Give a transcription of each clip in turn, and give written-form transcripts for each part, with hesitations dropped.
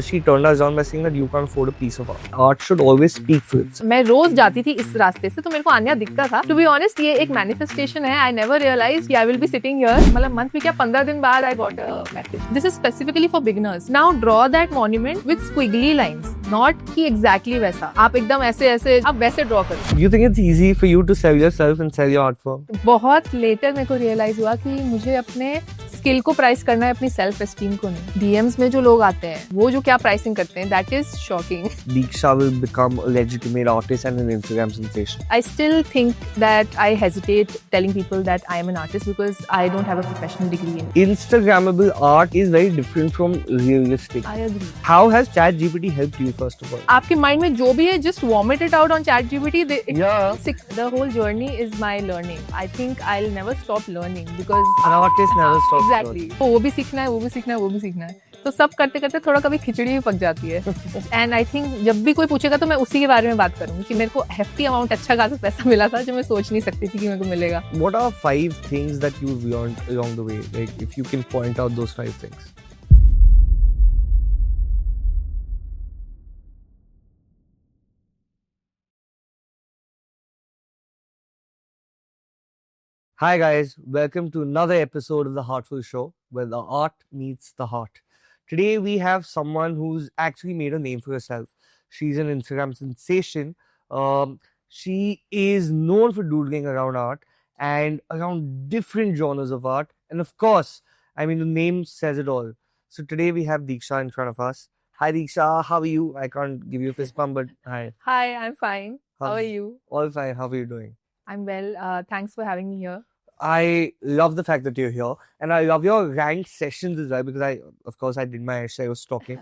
she turned us down by saying that you can't afford a piece of art. Art should always speak for itself. मैं रोज जाती थी इस रास्ते से तो मेरे को आन्या दिखता था. टू बी ऑनेस्ट ये एक मैनिफेस्टेशन है. आई नेवर रियलाइज कि I will be sitting here. मतलब मंथ में क्या 15 दिन बाद I got a message. This is specifically for beginners. Now draw that monument with squiggly lines. Not कि एग्जैक्टली वैसा आप एकदम ऐसे ऐसे आप वैसे ड्रॉ करो. Do you think it's easy for you to sell yourself and sell your art form? बहुत लेटर मेरे को रियलाइज हुआ कि मुझे अपने स्किल को प्राइस करना है, अपनी सेल्फ एस्टीम को नहीं. डीएम्स में जो लोग आते हैं वो जो क्या प्राइसिंग करते हैं that is shocking. Diksha will become a legitimate artist and an Instagram sensation. I still think that I hesitate telling people that I am an artist because I don't have a professional degree in it. Instagrammable art is very different from realistic. I agree. How has ChatGPT helped you, first of all? आपके mind में जो भी है just vomit it out on ChatGPT. Yeah. The whole journey is my learning. I think I'll never stop learning because An artist never stops. exactly. तो वो भी सीखना है, वो भी सीखना है, वो भी सीखना है. तो सब करते करते थोड़ा कभी खिचड़ी भी पक जाती है. एंड आई थिंक जब भी कोई पूछेगा तो मैं उसी के बारे में बात करूंगी कि मेरे को hefty अमाउंट अच्छा खासा पैसा मिला था जो मैं सोच नहीं सकती थी कि मेरे को मिलेगा. What are 5 things that you've learned along the way? Like, if you can point out those 5 things. Hi guys, welcome to another episode of the Heartful Show, where the art meets the heart. Today we have someone who's actually made a name for herself. She's an Instagram sensation. She is known for doodling around art and around different genres of art. And of course, I mean, the name says it all. So today we have Diksha in front of us. Hi Diksha, how are you? I can't give you a fist bump, but hi. Hi, I'm fine. How are you? All fine. How are you doing? I'm well. Thanks for having me here. I love the fact that you're here, and I love your rant sessions as well, because of course, I did my essay, I was talking.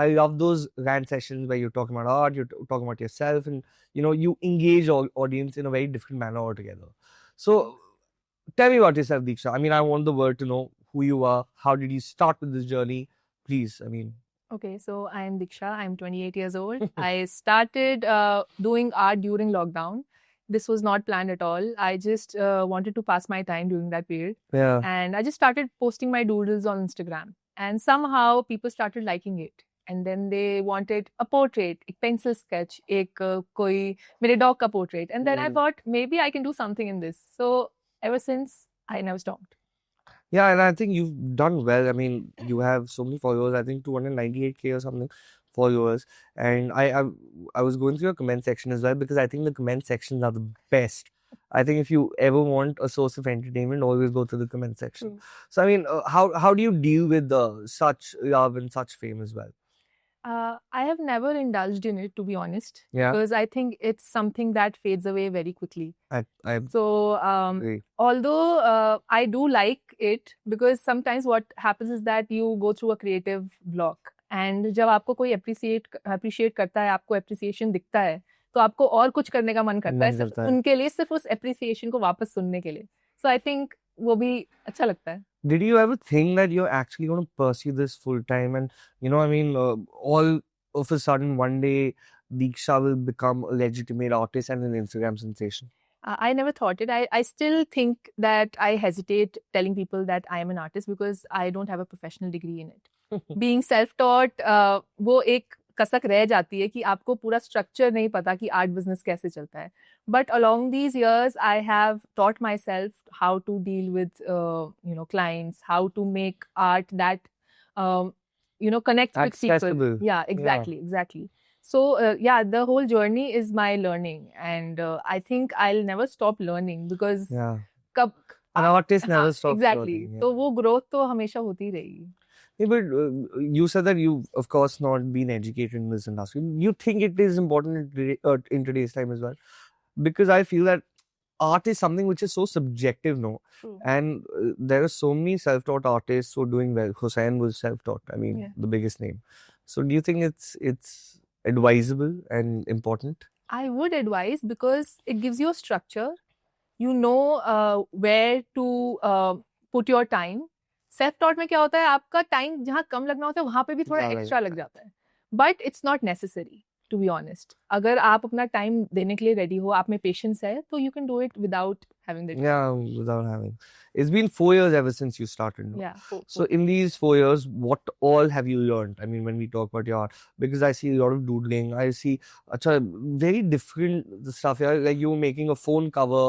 I love those rant sessions where you're talking about art, you're talking about yourself, and you engage audience in a very different manner altogether. So, tell me about yourself, Diksha. I mean, I want the world to know who you are. How did you start with this journey? Please, I mean. Okay, so I'm Diksha. I'm 28 years old. I started doing art during lockdown. This was not planned at all. I just wanted to pass my time during that period. Yeah. And I just started posting my doodles on Instagram. And somehow people started liking it. And then they wanted a portrait, a pencil sketch, koi mere dog ka portrait. And then I thought maybe I can do something in this. So ever since, I never stopped. Yeah, and I think you've done well. I mean, you have so many followers. I think 298K or something followers. And I was going through your comment section as well, because I think the comment sections are the best. I think if you ever want a source of entertainment, always go to the comment section. True. So I mean, how do you deal with such love and such fame as well? I have never indulged in it, to be honest. Yeah. Because I think it's something that fades away very quickly. So although I do like it, because sometimes what happens is that you go through a creative block. And जब आपको कोई appreciate करता है, आपको appreciation दिखता है, तो आपको और कुछ करने का मन करता है, सिर्फ उनके लिए, सिर्फ उस appreciation को वापस सुनने के लिए. So I think वो भी अच्छा लगता है. Did you ever think that you're actually going to pursue this full time? And I mean, all of a sudden one day Diksha will become a legitimate artist and an Instagram sensation? I never thought it. I still think that I hesitate telling people that I am an artist because I don't have a professional degree in it. Being self-taught, वो एक कसक रह जाती है कि आपको पूरा structure नहीं पता कि आर्ट बिजनेस कैसे चलता है. But along these years, I have taught myself how to deal with clients, how to make art that connects with people. Yeah, exactly. So the whole journey is my learning, and I think I'll never stop learning because an artist never stops exactly. learning. So वो growth तो हमेशा होती रहेगी. Yeah, but you said that you've, of course, not been educated in this industry. You think it is important in today's time as well? Because I feel that art is something which is so subjective, no? True. And there are so many self-taught artists who are doing well. Hussain was self-taught. I mean, the biggest name. So do you think it's advisable and important? I would advise because it gives you a structure. You know where to put your time. Self taught में क्या होता है, आपका time जहाँ कम लगना होता है वहां पे भी थोड़ा एक्स्ट्रा लग जाता है. But it's not necessary. to be honest. अगर आप अपना time देने के लिए ready हो, आप में patience है, तो you can do it without having the time. Yeah, without having. It's been 4 years ever since you started. No? Yeah. So in these 4 years, what all have you learned? I mean, when we talk about your art, because I see a lot of doodling, I see very different stuff. Yeah, like you making a phone cover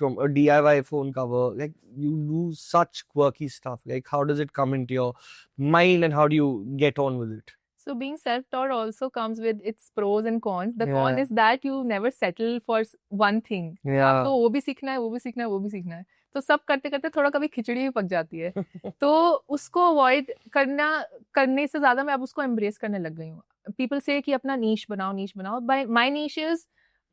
from a DIY phone cover. Like you do such quirky stuff. Like how does it come into your mind, and how do you get on with it? So being self-taught also comes with its pros and cons. The con Yeah. is that you never settle for one thing. Yeah. आपको वो भी सीखना है, वो भी सीखना है, वो भी सीखना है. तो सब करते करते थोड़ा कभी खिचड़ी भी पक जाती है. तो उसको अवॉइड करने से ज्यादा मैं अब उसको एम्ब्रेस करने लग गई हूँ. People say कि अपना नीश बनाओ. My niche is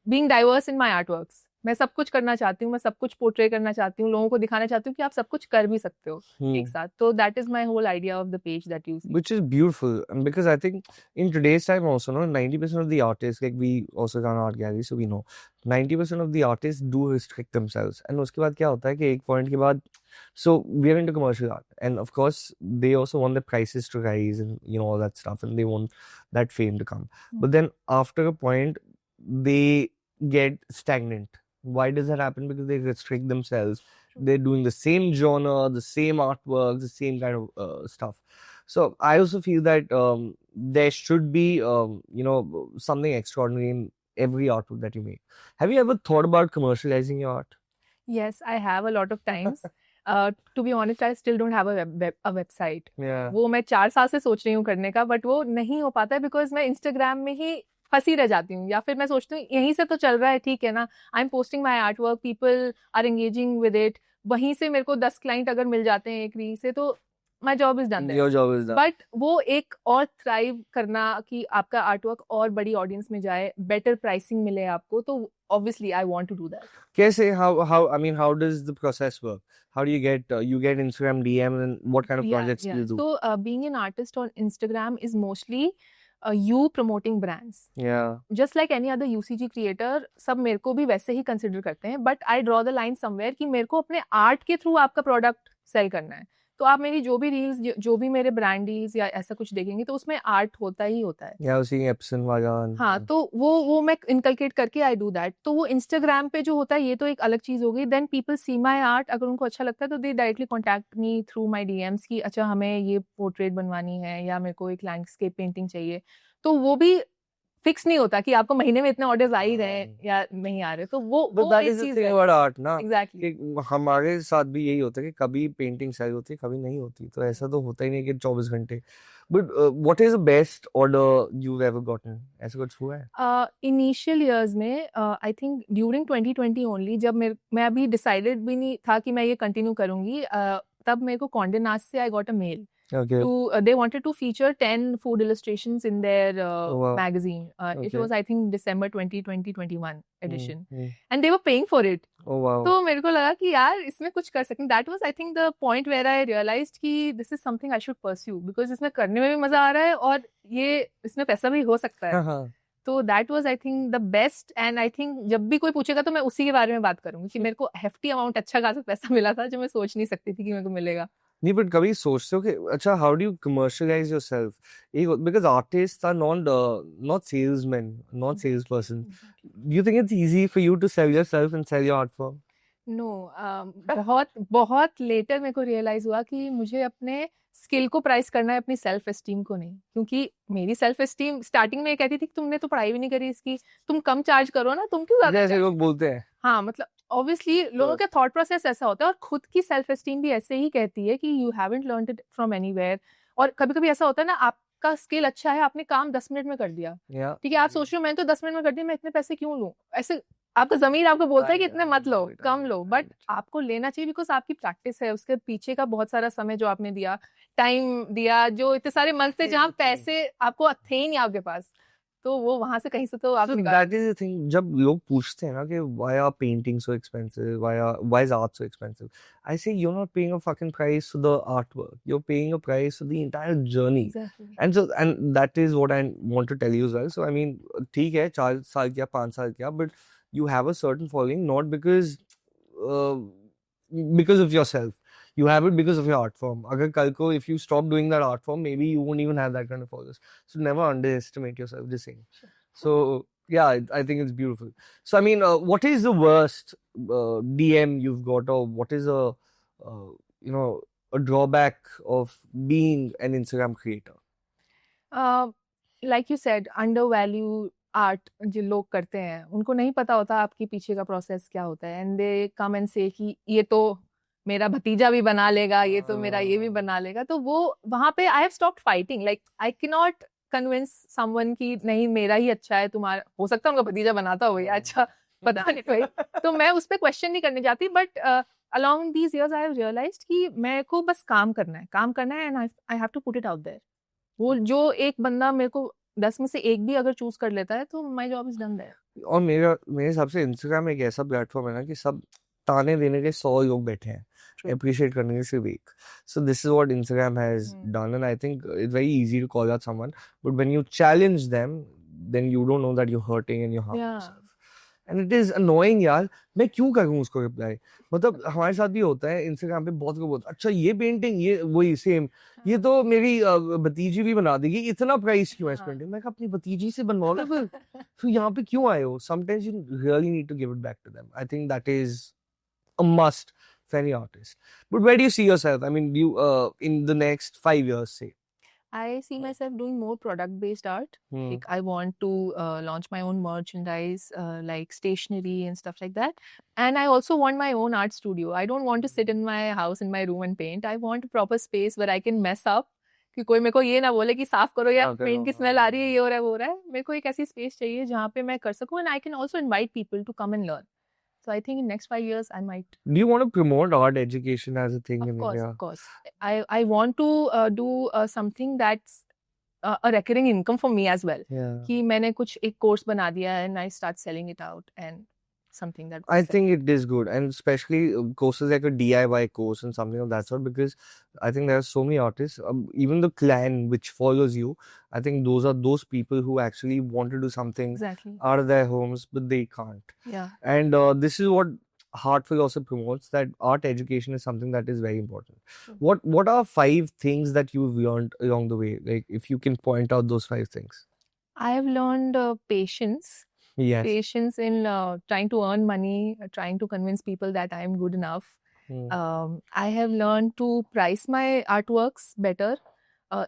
being diverse in my artworks. मैं सब कुछ करना चाहती हूँ, मैं सब कुछ पोर्ट्रे करना चाहती हूँ, लोगों को दिखाना चाहती हूँ कि आप सब कुछ कर भी सकते हो एक साथ. तो that is my whole idea of the page that you see. Which is beautiful, and because I think in today's time also, no, 90% of the artists, like we also run art gallery, so we know 90% of the artists do restrict themselves. And उसके बाद क्या होता है कि एक point के बाद, so we are into commercial art, and of course they also want the prices to rise and you know all that stuff, and they want that fame to come. But then after a point, they get stagnant. Why does that happen? Because they restrict themselves. They're doing the same genre, the same artwork, the same kind of stuff. So I also feel that there should be, you know, something extraordinary in every artwork that you make. Have you ever thought about commercializing your art? Yes, I have a lot of times. To be honest, I still don't have a website. Yeah. वो मैं 4 साल से सोच रही हूँ करने का, but वो नहीं हो पाता है because मैं Instagram में ही फंसी रह जाती हूँ. या फिर मैं सोचती हूँ यहीं से तो चल रहा है, ठीक है ना, I am posting my art work, people are engaging with it, वहीं से मेरे को 10 क्लाइंट अगर मिल जाते हैं एक रील से, तो my job is done. Your job is done. But वो एक और थ्राइव करना कि आपका आर्ट वर्क और बड़ी ऑडियंस में जाए, बेटर प्राइसिंग मिले आपको, तो obviously I want to do that. कैसे, how does the process work? How do you get Instagram DM, and what kind of projects do you do? So being an artist on Instagram is mostly you promoting brands. Yeah. Just like any other UCG creator, सब मेरे को भी वैसे ही consider करते हैं, but I draw the line somewhere कि मेरे को अपने आर्ट के थ्रू आपका प्रोडक्ट सेल करना है. तो आप मेरी जो भी रील्स, जो भी मेरे ब्रांड डील्स या ऐसा कुछ देखेंगे, तो उसमें आर्ट होता ही होता है. Yeah, उसी Epson वाला. हाँ, तो वो मैं इनकलकेट करके आई डू दैट. तो वो इंस्टाग्राम पे जो होता है, ये तो एक अलग चीज हो गई. Then people see my art, अगर उनको अच्छा लगता है तो they directly contact me through my DMs कि अच्छा हमें ये पोर्ट्रेट बनवानी है या मेरे को एक लैंडस्केप पेंटिंग चाहिए. तो वो भी फिक्स नहीं होता कि आपको महीने में इतने ऑर्डर्स आ ही रहे हैं या नहीं आ रहे. तो वो एक चीज है. आर्ट ना, एग्जैक्टली. हमारे साथ भी यही होता है कि कभी पेंटिंग सेल होती है, कभी नहीं होती. तो ऐसा तो होता ही नहीं कि 24 घंटे. But what is the best order you ever gotten? ऐसा कुछ हुआ है? इनिशियल इयर्स में आई थिंक ड्यूरिंग 2020 ओनली, जब मैं अभी डिसाइडेड भी नहीं था कि मैं ये कंटिन्यू करूंगी, तब मेरे को कॉन्डे नास्ट से I got a mail. Okay. They wanted to feature 10 food illustrations in their wow. magazine. It Okay. was I think December 2021 edition, Mm. and they were paying for it. Oh wow. तो मेरे को लगा कि यार इसमें कुछ कर सकते हैं. That was I think the point where I realized कि this is something I should pursue because इसमें करने में भी मजा आ रहा है और ये इसमें पैसा भी हो सकता है. हाँ. तो that was I think the best, and I think जब भी कोई पूछेगा तो मैं उसी के बारे में बात करूंगी कि मेरे को hefty amount अच्छा खासा पैसा मिला था जो मैं सोच नहीं सकती थी कि मेरे को मिलेगा. नहीं, बट कभी सोचते हो कि अच्छा how do you commercialise yourself? Because artist are not salesman, not sales person. Do you think it's easy for you to sell yourself and sell your art form? No, बहुत लेटर मेरे को realise हुआ कि मुझे अपने skill को price करना है, अपनी सेल्फ एस्टीम को नहीं. क्योंकि मेरी सेल्फ एस्टीम स्टार्टिंग में कहती थी कि तुमने तो पढ़ाई भी नहीं करी इसकी, तुम कम चार्ज करो ना, तुम क्यों ज्यादा. जैसे लोग बोलते हैं. हाँ, मतलब ऑब्वियसली लोगों का थॉट प्रोसेस ऐसा होता है, और खुद की सेल्फ एस्टीम भी ऐसे ही कहती है कि you haven't learned it from anywhere. और कभी कभी ऐसा होता है ना, आपका स्किल अच्छा है, आपने काम 10 मिनट में कर दिया, ठीक है, आप सोच रहे हो मैंने तो 10 मिनट में कर दिया, मैं इतने पैसे क्यों लूं. ऐसे आपका जमीर आपको बोलता है कि इतने मत लो, कम लो, बट आपको लेना चाहिए बिकॉज आपकी प्रैक्टिस है, उसके पीछे का बहुत सारा समय जो आपने दिया, टाइम दिया, जो इतने सारे मंथ थे जहाँ पैसे आपको थे ही नहीं आपके पास, तो वो वहां से कहीं से तो आप निकाल. That is the thing. जब लोग पूछते हैं ना कि why are painting so expensive, why is art so expensive, I say you are not paying a fucking price for the art work, you are paying a price for the entire journey. And that is what I want to tell you as well. So I mean ठीक है 4 साल किया, 5 साल किया, but you have a certain following not because of yourself. You have it because of your art form. Agar kal ko if you stop doing that art form, maybe you won't even have that kind of followers. So never underestimate yourself. Just saying. So yeah, I think it's beautiful. So I mean, what is the worst DM you've got, or what is you know a drawback of being an Instagram creator? Like you said undervalue art जो लोग करते हैं उनको नहीं पता होता आपके पीछे का प्रोसेस क्या होता है, एंड दे कम एंड से कि ये तो मेरा भतीजा भी बना लेगा, ये तो मेरा ये भी बना लेगा, तो वो वहां पे I have stopped fighting. Like I can not convince someone कि नहीं मेरा ही अच्छा है, तुम्हारा हो सकता है उनका भतीजा बनाता हो या अच्छा, पता नहीं भाई. तो मैं उस पर क्वेश्चन नहीं करने जाती, but along these years I have realized कि मेरे को बस काम करना है and I have to put it out there. वो जो एक बंदा मेरे को 10 में से एक भी अगर चूज कर लेता है तो my job is done there. और मेरे हिसाब से इंस्टाग्राम एक ऐसा प्लेटफॉर्म है ना कि सब ताने देने के 100 लोग बैठे हैं, appreciate करने के सिर्फ एक. So this is what Instagram has done, and I think it's very easy to call out someone, but when you challenge them, then you don't know that you're hurting and you're harming yourself. And it is annoying यार, मैं क्यों करूँ उसको reply. मतलब हमारे साथ भी होता है इंस्टाग्राम पे, बहुत लोग बोलते हैं अच्छा ये पेंटिंग, ये वही सेम, ये तो मेरी भतीजी भी बना देगी, इतना प्राइस क्यों है इस पेंटिंग. मैं कहा अपनी भतीजी से बनवाओ ना फिर यहाँ पे क्यों आए हो. Sometimes you really need to give it back to them. I think that is a must for any artist. But where do you see yourself? I mean, do you in the next 5 years, say? I see myself doing more product-based art. Like I want to launch my own merchandise, like stationery and stuff like that. And I also want my own art studio. I don't want to sit in my house in my room and paint. I want a proper space where I can mess up. कि कोई मेरे को ये ना बोले कि साफ करो या पेंट की स्मेल आ रही है, ये हो रहा है वो हो रहा है. मेरे को एक ऐसी स्पेस चाहिए जहाँ पे मैं कर सकूँ, and I can also invite people to come and learn. So I think in next 5 years I might. Do you want to promote art education as a thing in India? Of course. I want to do something that's a recurring income for me as well. Yeah. कि मैंने कुछ एक course बना दिया and I start selling it out and something that. I think it is good, and especially courses like a DIY course and something of that sort, because I think there are so many artists, even the clan which follows you, I think those are those people who actually want to do something out of their homes, but they can't. Yeah. And this is what Heartful also promotes, that art education is something that is very important. What are 5 things that you've learned along the way? Like if you can point out those 5 things. I have learned patience. Yes. Patience in trying to earn money, trying to convince people that I am good enough. I have learned to price my artworks better.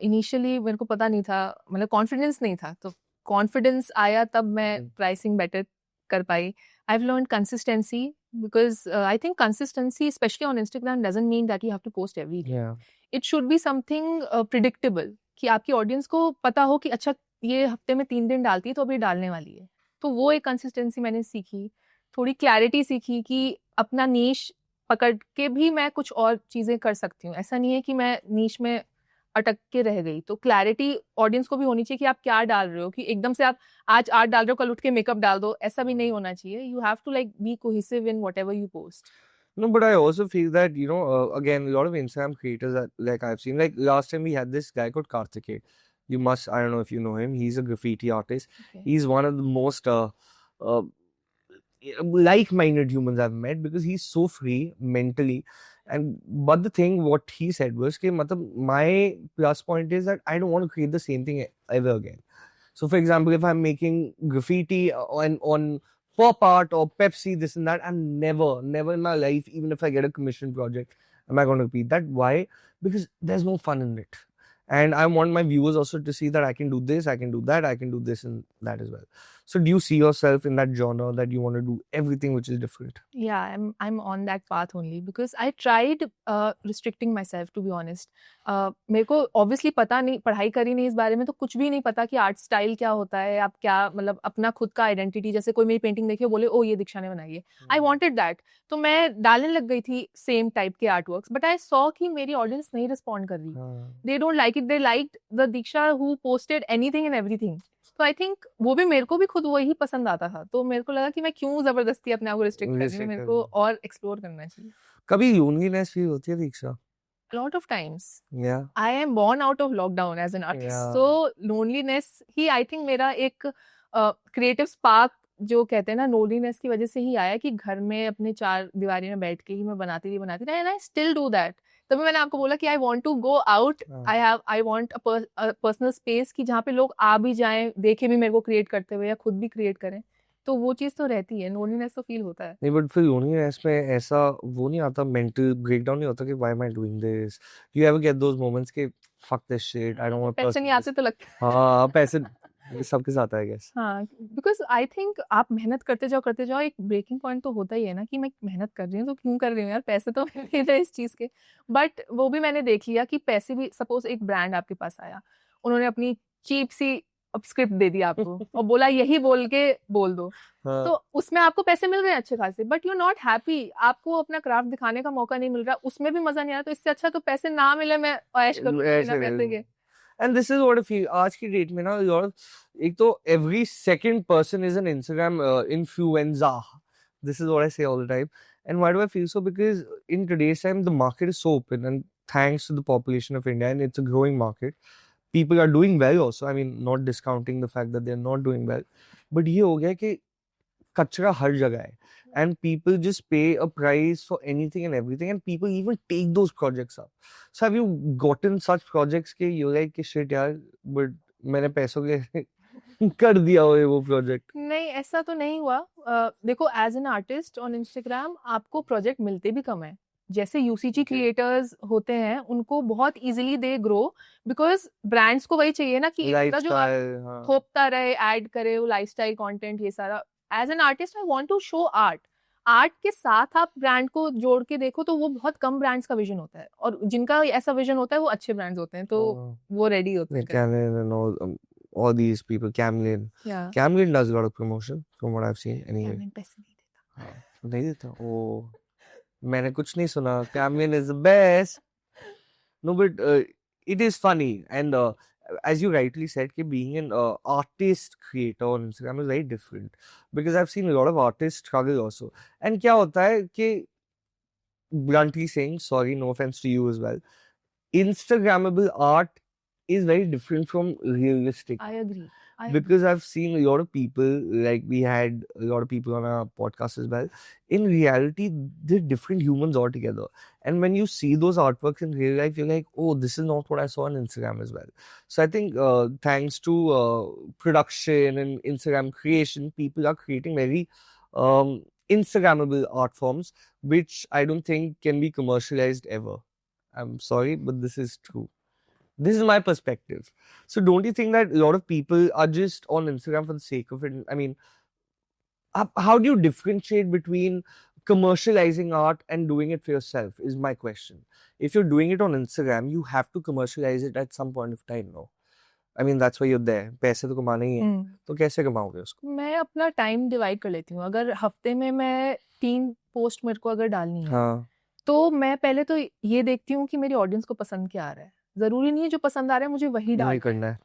Initially मेरे को पता नहीं था, मतलब confidence नहीं था, तो confidence आया तब मैं pricing better कर पाई. I've learned consistency because I think consistency, especially on Instagram, doesn't mean that you have to post every day. Yeah. It should be something predictable कि आपकी audience को पता हो कि अच्छा ये हफ्ते में 3 दिन डालती है तो अभी डालने वाली है. तो वो एक कंसिस्टेंसी मैंने सीखी, थोड़ी क्लैरिटी सीखी कि अपना नीश पकड़ के भी मैं कुछ और चीजें कर सकती हूँ. ऐसा नहीं है कि मैं नीश में अटक के रह गई. तो क्लैरिटी ऑडियंस को भी होनी चाहिए कि आप क्या डाल रहे हो, कि एकदम से आप आज आर्ट डाल रहे हो कल उठ के मेकअप डाल दो, ऐसा भी नहीं होना चाहिए. You have to like be cohesive in whatever you post. No, but I also feel that, you know, again, a lot of Instagram creators that, like I've seen, like last time we had this guy called Karthikeya. You must, I don't know if you know him. He's a graffiti artist. Okay. He's one of the most like-minded humans I've met, because he's so free mentally. But the thing, what he said was, my plus point is that I don't want to create the same thing ever again. So, for example, if I'm making graffiti on pop art or Pepsi, this and that, I'm never in my life, even if I get a commission project, am I going to repeat that? Why? Because there's no fun in it. And I want my viewers also to see that I can do this, I can do that, I can do this and that as well. So do you see yourself in that genre that you want to do everything which is different? Yeah, I'm on that path only because I tried restricting myself, to be honest. मेरे को obviously पता नहीं, पढ़ाई करी नहीं इस बारे में, तो कुछ भी नहीं पता कि आर्ट स्टाइल क्या होता है, आप क्या मतलब अपना खुद का आइडेंटिटी, जैसे कोई मेरी पेंटिंग देखी बोले ओ ये दीक्षा ने बनाई है, आई वांटेड दैट, तो मैं डालने लग गई थी सेम टाइप के art works, but I saw कि मेरी ऑडियंस नहीं रिस्पॉन्ड कर रही, they don't like it, they liked the Diksha who posted anything and everything. तो आई थिंक वो भी मेरे को भी खुद वही पसंद आता था, तो मेरे को लगा कि मैं क्यों जबरदस्ती अपने आप को रिस्ट्रिक्ट कर रही हूँ, मेरे को और एक्सप्लोर करना चाहिए. कभी लोनलीनेस फील होती है दीक्षा? lot of times. Yeah. I am born out of lockdown as an artist. Yeah. So loneliness he I think मेरा एक creative spark जो कहते हैं ना, loneliness की वजह से ही आया कि घर में अपने 4 दीवारी में बैठ के ही मैं बनाती थी and I still do that. तभी मैंने आपको बोला कि I want to go out, I want a personal space कि जहाँ पे लोग आ भी जाएं, देखे भी मेरे को क्रिएट करते हुए या खुद भी क्रिएट करें, तो वो चीज़ तो रहती है, लोनलीनेस तो फील होता है। नहीं बट फिर लोनलीनेस में ऐसा वो नहीं आता, मेंटल ब्रेकडाउन नहीं होता कि why am I doing this? You ever get those moments कि fuck this shit, I don't want पैसे नहीं आते तो लगता है। हाँ पैसे सबके साथ है, आई गेस। हाँ, बिकॉज आई थिंक आप मेहनत करते जाओ, एक ब्रेकिंग पॉइंट तो होता ही है ना कि मैं मेहनत कर रही हूँ तो क्यों कर रही हूँ यार, पैसे तो मिल रहे थे इस चीज़ के। बट वो भी मैंने देख लिया कि पैसे भी, सपोज एक ब्रांड आपके पास आया, उन्होंने अपनी चीप सी स्क्रिप्ट दे दी आपको और बोला यही बोल के बोल दो, हाँ तो उसमें आपको पैसे मिल रहे हैं अच्छे खासे, बट यू नॉट हैप्पी, आपको अपना क्राफ्ट दिखाने का मौका नहीं मिल रहा, उसमें भी मजा नहीं आ रहा, तो इससे अच्छा तो पैसे ना मिले, मैं ऐश करूँ बिना पैसे के। And this is what I feel आज की डेट में ना यार, एक तो every second person is an Instagram influencer, this is what I say all the time. And why do I feel so? Because in today's time the market is so open and thanks to the population of India, and it's a growing market. People are doing well also. I mean, not discounting the fact that they're not doing well, but ये हो गया कि कचरा हर जगह है, and people just pay a price for anything and everything, and people even take those projects up. So have you gotten such projects कि you're like कि shit यार, but मैंने पैसों के कर दिया हो ये वो प्रोजेक्ट? नहीं, ऐसा तो नहीं हुआ। देखो, as an artist on Instagram आपको प्रोजेक्ट मिलते भी कम है। जैसे यूसीजी क्रिएटर्स होते हैं, उनको बहुत easily they grow, because brands को वही चाहिए ना कि इतना जो लाइफस्टाइल थोपता रहे, ऐड करे, वो लाइफस्टाइल कंटेंट, ये सारा। As an artist I want to show art, art के साथ आप ब्रांड को जोड़ के देखो तो वो बहुत कम ब्रांड्स का विजन होता है, और जिनका ऐसा विजन होता है वो अच्छे ब्रांड्स होते हैं, तो वो रेडी होते हैं। Camlin and all these people, Camlin. Yeah. Camlin does a lot of promotion from what I've seen anyway. Camlin पैसे नहीं देता। हाँ, नहीं देता ओ, मैंने कुछ नहीं सुना। Camlin is the best. No, but it is funny, and as you rightly said, कि being an artist creator on Instagram is very different, because I've seen a lot of artists struggle also. And क्या होता है कि, bluntly saying, sorry, no offense to you as well, Instagrammable art is very different from realistic. I agree. Because I've seen a lot of people, like we had a lot of people on our podcast as well. In reality, they're different humans altogether. And when you see those artworks in real life, you're like, oh, this is not what I saw on Instagram as well. So I think thanks to production and Instagram creation, people are creating very Instagrammable art forms, which I don't think can be commercialized ever. I'm sorry, but this is true. This is my perspective. So don't you think that a lot of people are just on Instagram for the sake of it? I mean, how do you differentiate between commercializing art and doing it for yourself is my question. If you're doing it on Instagram, you have to commercialize it at some point of time, no? I mean, that's why you're there. पैसे तो कमाने ही हैं, तो कैसे कमाओगे उसको? मैं अपना time divide कर लेती हूँ। अगर हफ्ते में मैं 3 पोस्ट मेरे को अगर डालनी है, हाँ, तो मैं पहले तो ये देखती हूँ कि मेरी ऑडियंस को पसंद क्या आ रहा है। जरूरी नहीं है जो पसंद आ रहा है मुझे वही डालना करना है।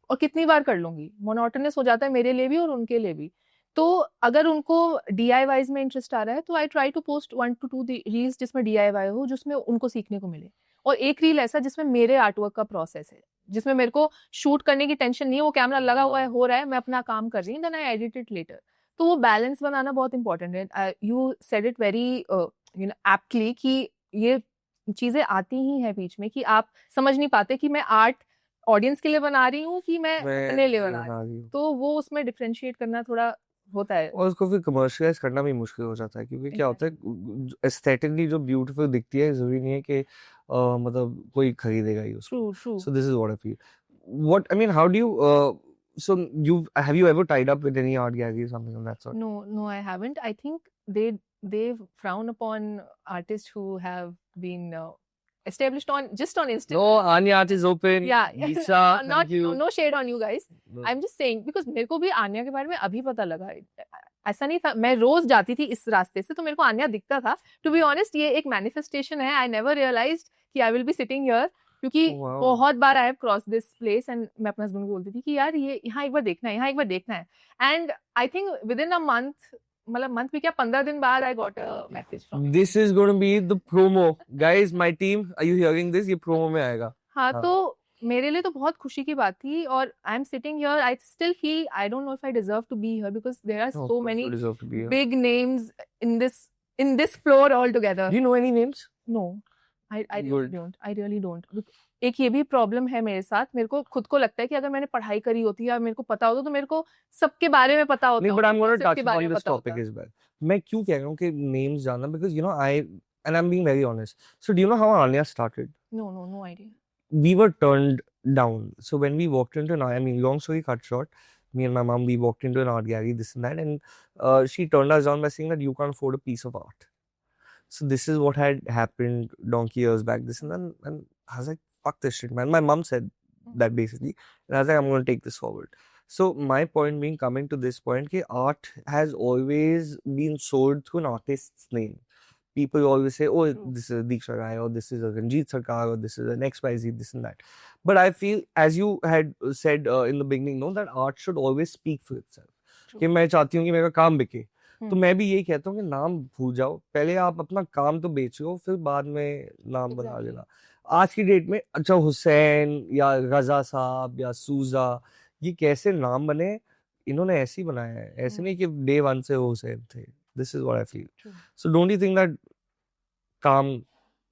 और कितनी बार कर लूंगी, मोनोटोनस हो जाता है मेरे लिए भी और उनके लिए भी। तो अगर उनको DIYs में इंटरेस्ट आ रहा है तो I try to post 1 to 2 reels जिसमें DIY हो, जिसमें उनको सीखने को मिले, और एक रील ऐसा जिसमें मेरे आर्टवर्क का प्रोसेस है, जिसमें मेरे को शूट करने की टेंशन नहीं है, वो कैमरा लगा हुआ है, हो रहा है, मैं अपना काम कर रही हूँ, then I edit it later. तो वो बैलेंस बनाना बहुत इंपॉर्टेंट है। You said it very aptly कि ये चीजें आती ही हैं बीच में कि आप समझ नहीं पाते कि मैं आर्ट ऑडियंस के लिए बना रही हूँ कि मैं अपने लिए बना रही हूँ, तो वो उसमें डिफरेंशिएट करना थोड़ा होता है, और उसको फिर कमर्शियलाइज करना भी मुश्किल हो जाता है, क्योंकि क्या होता है, एस्थेटिकली जो ब्यूटीफुल दिखती है जरूरी नहीं है कि मतलब कोई खरीदेगा ही उसको। So this is what I feel. What I mean, how do you so have you ever tied up with any art gallery or something of that sort? No, I haven't. I think they frown upon artists who have been established on Instagram. No, Anya Art is open. Yeah, Lisa, not no shade on you guys. No. I'm just saying because मेरे को भी आन्या के बारे में अभी पता लगा। ऐसा नहीं था, मैं रोज जाती थी इस रास्ते से तो मेरे को आन्या दिखता था। To be honest, ये एक मैनिफेस्टेशन है। I never realized कि I will be sitting here, क्योंकि बहुत बार I have cross this place and मैं अपने हस्बैंड को बोलती थी कि यार ये यहाँ एक बार देखना है, यहाँ एक बार देखना है, and I think within a month, मतलब मंथ भी क्या 15 दिन बाद I got a message from this is going to be the promo guys, my team, are you hearing this? ये प्रोमो में आएगा। हाँ, तो मेरे लिए तो बहुत खुशी की बात थी, और I am sitting here, I still feel I don't know if I deserve to be here because there are so many big names in this floor all together. Do you know any names? No, I Good. really don't. एक ये भी problem है मेरे साथ, मेरे को खुद को लगता है कि अगर मैंने पढ़ाई करी होती या मेरे को पता होता तो मेरे को सबके बारे में पता होता, नहीं, but I'm going to gossip touch के बारे upon में this पता topic होता। as well. मैं क्यों कह रहा हूँ कि names जानना, because you know and I'm being very honest. So do you know how Anya started? No idea. We were turned down. So when we walked into I mean, long story cut short, me and my mom, we walked into an art gallery, this and that, and she turned us down by saying that you can't afford a piece of art. So this is what had happened donkey years back, this and that, and I was like, fuck this shit, man. My mom said that basically, and I was like, I'm going to take this forward. So my point being, coming to this point, कि art has always been sold through an artist's name. People always say, oh, True. this is a Diksha Rai, or this is a Ranjit Sarkar, or this is an XYZ, this and that. But I feel, as you had said in the beginning, no, that art should always speak for itself. True. कि मैं चाहती हूँ कि मेरा काम बिके, तो हम्म। मैं भी यही कहता हूँ कि नाम भूल जाओ, पहले आप अपना काम तो बेचो, फिर बाद में नाम बना Exactly. लेना। आज की डेट में अच्छा हुसैन या रजा साहब या सूजा, ये कैसे नाम बने, इन्होंने ऐसे ही बनाया है, ऐसे नहीं कि डे वन से वो हुसैन थे। This is what I feel. True. So don't you think that काम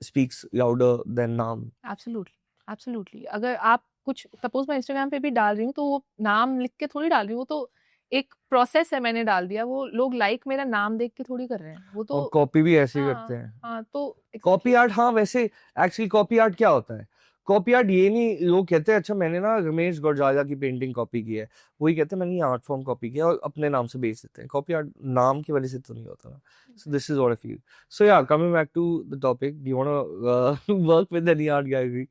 speaks louder than नाम? Absolutely. अगर आप कुछ सपोज मैं इंस्टाग्राम पे भी डाल रही हूँ तो वो नाम लिख के थोड़ी डाल रही हूँ, वो तो एक प्रोसेस है, मैंने डाल दिया, वो लोग लाइक मेरा नाम देख के थोड़ी कर रहे हैं, वो तो और कॉपी भी ऐसे ही हाँ, करते हैं। हाँ तो कॉपी आर्ट, हाँ वैसे एक्चुअली कॉपी आर्ट क्या होता है? कॉपी आर्ट ये नहीं, लोग कहते हैं अच्छा मैंने ना रमेश गौरजाला की पेंटिंग कॉपी की है, वही कहते हैं मैंने ये आर्ट फॉर्म कॉपी किया और अपने नाम से बेच देते हैं। कॉपी आर्ट नाम की वजह से तो नहीं होता ना। So this is what I feel. So yeah, coming back to the topic, do you want to work with any art gallery?